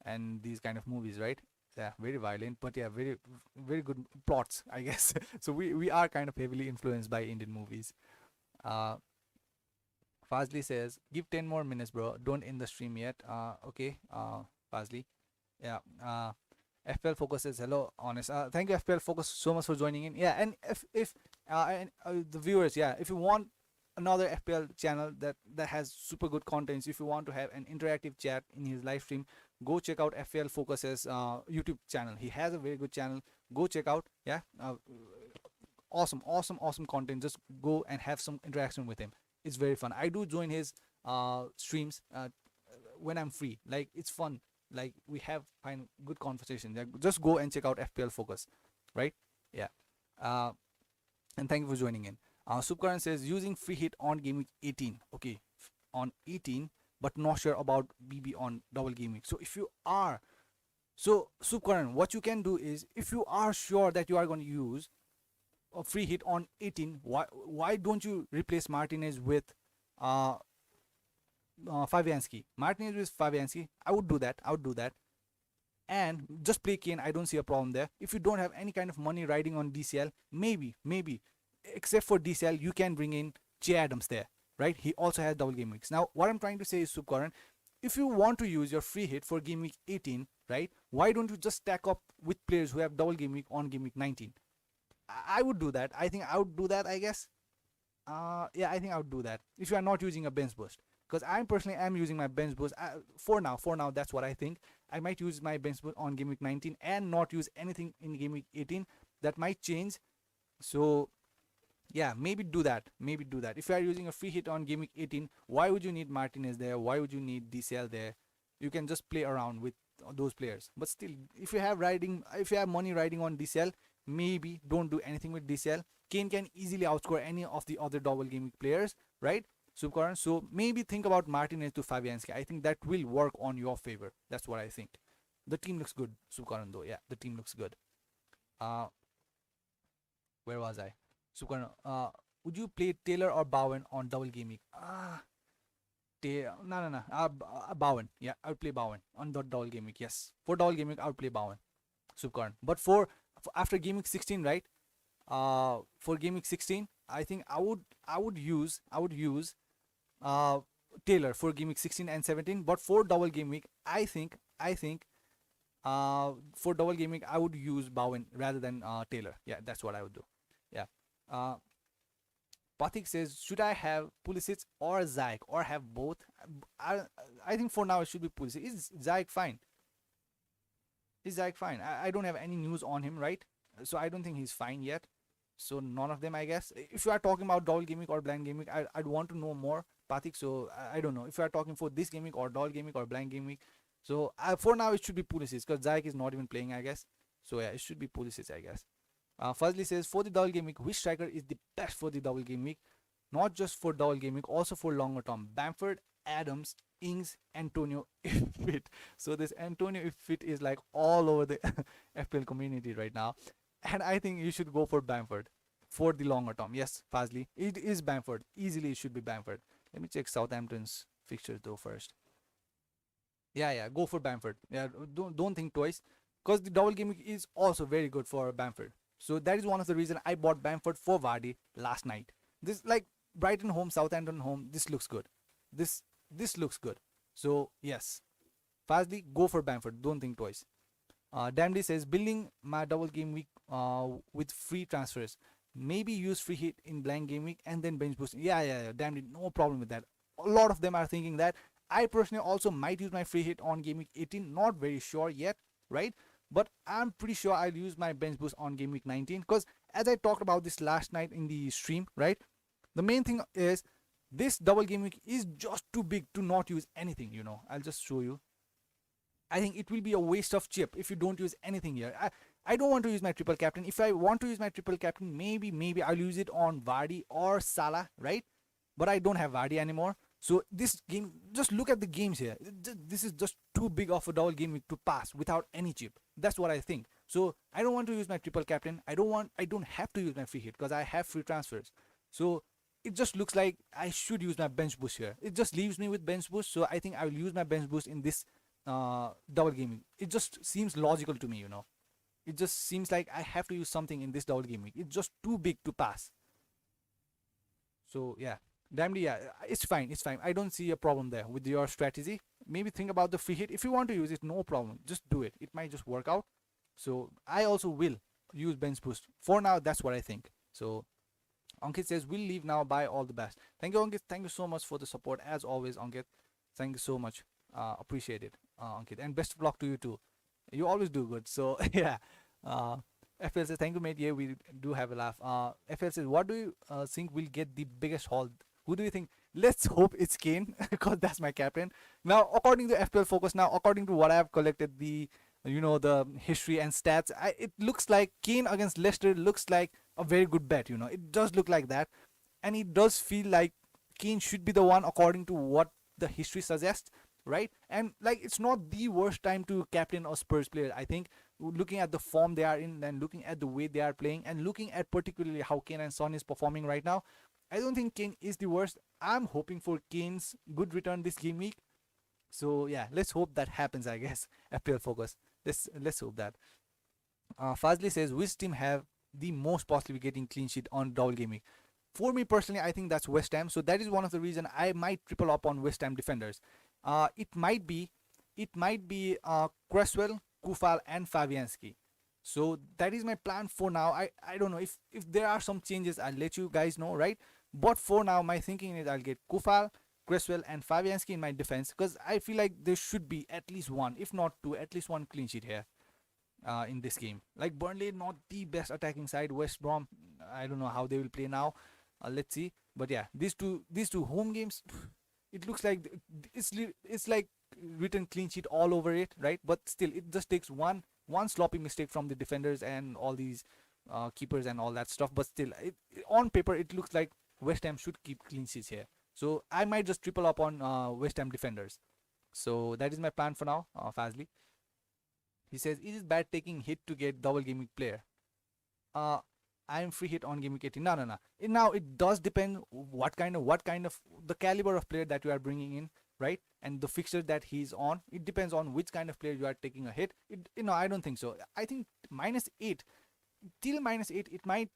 and these kind of movies, right? Yeah, very violent, but yeah, very very good plots, I guess. So we are kind of heavily influenced by Indian movies. Uh, Fazli says, give 10 more minutes, bro. Don't end the stream yet. Okay, Fazli. Yeah. FPL Focus says, hello, honest. Thank you, FPL Focus, so much for joining in. Yeah, and if the viewers, yeah, if you want another FPL channel that has super good contents, if you want to have an interactive chat in his live stream, go check out FPL Focus's YouTube channel. He has a very good channel. Go check out. Yeah. Awesome content. Just go and have some interaction with him. It's very fun. I do join his streams when I'm free. Like, it's fun. Like, we have find good conversations. Like, just go and check out FPL Focus, right? Yeah. And thank you for joining in. Subkaran says, using free hit on game week 18. Okay, on 18, but not sure about BB on double game week. So if you are, so Subkaran, what you can do is, if you are sure that you are going to use a free hit on 18, why don't you replace Martinez with Fabianski? Martinez with Fabianski. I would do that. And just play Kane. I don't see a problem there. If you don't have any kind of money riding on DCL, maybe, except for DCL, you can bring in Che Adams there, right? He also has double game weeks. Now, what I'm trying to say is, Subkaran, if you want to use your free hit for game week 18, right, why don't you just stack up with players who have double game week on game week 19? I would do that. I think I would do that, I guess. Yeah, I think I would do that if you are not using a bench boost. Because I personally am using my bench boost for now. For now, that's what I think. I might use my bench boost on game week 19 and not use anything in game week 18. That might change. So yeah, maybe do that. Maybe do that. If you are using a free hit on game week 18, why would you need Martinez there? Why would you need DCL there? You can just play around with those players. But still, if you have money riding on DCL, maybe don't do anything with DCL. Kane can easily outscore any of the other double game week players, right? Subkaran. So maybe think about Martinez to Fabianski. I think that will work on your favor. That's what I think. The team looks good, Subkaran, though. Yeah, the team looks good. Where was I? Subkaran. Would you play Taylor or Bowen on double game week? No. Bowen. Yeah, I would play Bowen on the double game week. Yes, for double game week, I would play Bowen. Subkaran. But for after game week 16, right? For game week 16, I think I would use Taylor for game week 16 and 17. But for double game week, I think for double game week, I would use Bowen rather than Taylor. Yeah, that's what I would do. Yeah. Pathik says, should I have Pulisic or Ziyech or have both? I think for now it should be Pulisic. Is Ziyech fine? I don't have any news on him, right? So I don't think he's fine yet. So none of them, I guess. If you are talking about double game week or blank game week, I'd want to know more, Pathik. So I don't know if you are talking for this game week or double game week or blank game week. So for now it should be Pulisic because Ziyech is not even playing, I guess. So yeah, it should be Pulisic, I guess. Fuzzly says, for the double game week, which striker is the best for the double game week? Not just for double game week, also for longer term. Bamford, Adams, Ings, Antonio, if fit. So this Antonio, if fit, is like all over the FPL community right now. And I think you should go for Bamford for the longer term. Yes, Fazli, it is Bamford. Easily it should be Bamford. Let me check Southampton's fixtures though first. Yeah, go for Bamford. Yeah, don't think twice, because the double game week is also very good for Bamford. So that is one of the reasons I bought Bamford for Vardy last night. This, like, Brighton home, Southampton home, this looks good. This looks good. So yes, Fazli, go for Bamford. Don't think twice. Damdy says, building my double game week with free transfers. Maybe use free hit in blank game week and then bench boost. Yeah. Damdy, no problem with that. A lot of them are thinking that. I personally also might use my free hit on game week 18. Not very sure yet, right? But I'm pretty sure I'll use my bench boost on game week 19, because as I talked about this last night in the stream, right? The main thing is this double game week is just too big to not use anything, you know. I'll just show you. I think it will be a waste of chip if you don't use anything here. I don't want to use my triple captain. If I want to use my triple captain, maybe I'll use it on Vardy or Salah, right? But I don't have Vardy anymore. So this game, just look at the games here. This is just too big of a double game week to pass without any chip. That's what I think. So I don't want to use my triple captain. I don't have to use my free hit because I have free transfers. So it just looks like I should use my bench boost here. It just leaves me with bench boost. So I think I will use my bench boost in this double game week. It just seems logical to me, you know. It just seems like I have to use something in this double game week. It's just too big to pass. So yeah. Damned, yeah, it's fine. I don't see a problem there with your strategy. Maybe think about the free hit. If you want to use it, no problem. Just do it. It might just work out. So I also will use bench boost. For now, that's what I think. So Ankit says, we'll leave now. Bye. All the best. Thank you, Ankit. Thank you so much for the support. As always, Ankit. Thank you so much. Appreciate it, Ankit. And best of luck to you too. You always do good. So yeah. FPL says, thank you, mate. Yeah, we do have a laugh. FPL says, what do you think will get the biggest haul? Who do you think? Let's hope it's Kane, because that's my captain. Now, according to FPL Focus, according to what I've collected, the history and stats, it looks like Kane against Leicester looks like a very good bet. It does look like that, and it does feel like Kane should be the one according to what the history suggests, right? And like, it's not the worst time to captain a Spurs player. I think, looking at the form they are in, and looking at the way they are playing, and looking at particularly how Kane and Son is performing right now, I don't think Kane is the worst. I'm hoping for Kane's good return this game week. So yeah, let's hope that happens, I guess. FPL Focus. Let's hope that. Fazli says, which team have the most possibility getting clean sheet on double game week? For me personally, I think that's West Ham. So that is one of the reasons I might triple up on West Ham defenders. it might be Cresswell, Kufal, and Fabianski. So that is my plan for now. I don't know if there are some changes. I'll let you guys know, right? But for now, my thinking is I'll get Kufal, Cresswell, and Fabianski in my defense because I feel like there should be at least one, if not two, at least one clean sheet here in this game. Like Burnley, not the best attacking side. West Brom, I don't know how they will play now. Let's see. But yeah, these two home games, it looks like it's like written clean sheet all over it, right? But still, it just takes one sloppy mistake from the defenders and all these keepers and all that stuff. But still, on paper, it looks like West Ham should keep clean sheets here. So I might just triple up on West Ham defenders. So that is my plan for now, Fazli. He says, "Is it bad taking hit to get double game week player?" Uh, I am free hit on game week 18. No, no, no. Now it does depend what kind of the caliber of player that you are bringing in, right? And the fixture that he's on. It depends on which kind of player you are taking a hit. I don't think so. I think -8 till -8 it might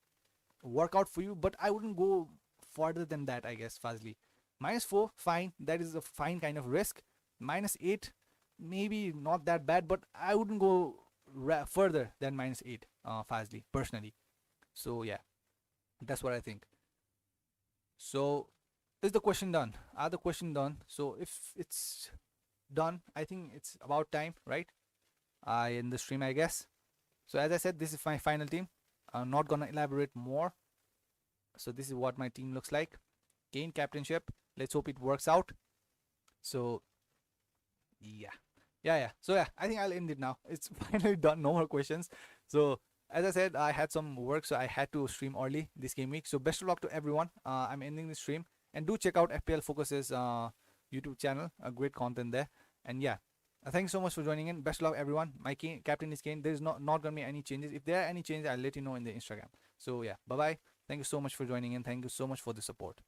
work out for you, but I wouldn't go further than that. I guess Fazli, -4, fine. That is a fine kind of risk. -8, maybe not that bad, but I wouldn't go further than -8, Fazli, personally. So yeah, that's what I think. So is the question done? Are the question done? So if it's done, I think it's about time, right? I end the stream, I guess. So as I said, this is my final team. I'm not gonna elaborate more. So this is what my team looks like. Gain captainship. Let's hope it works out. So yeah. So yeah, I think I'll end it now. It's finally done. No more questions. So as I said, I had some work, so I had to stream early this game week. So best of luck to everyone. I'm ending the stream, and do check out FPL Focus's YouTube channel. Great content there. And yeah, thanks so much for joining in. Best of luck, everyone. My captain is Kane. There's not gonna be any changes. If there are any changes, I'll let you know in the Instagram. So yeah, bye bye. Thank you so much for joining in. Thank you so much for the support.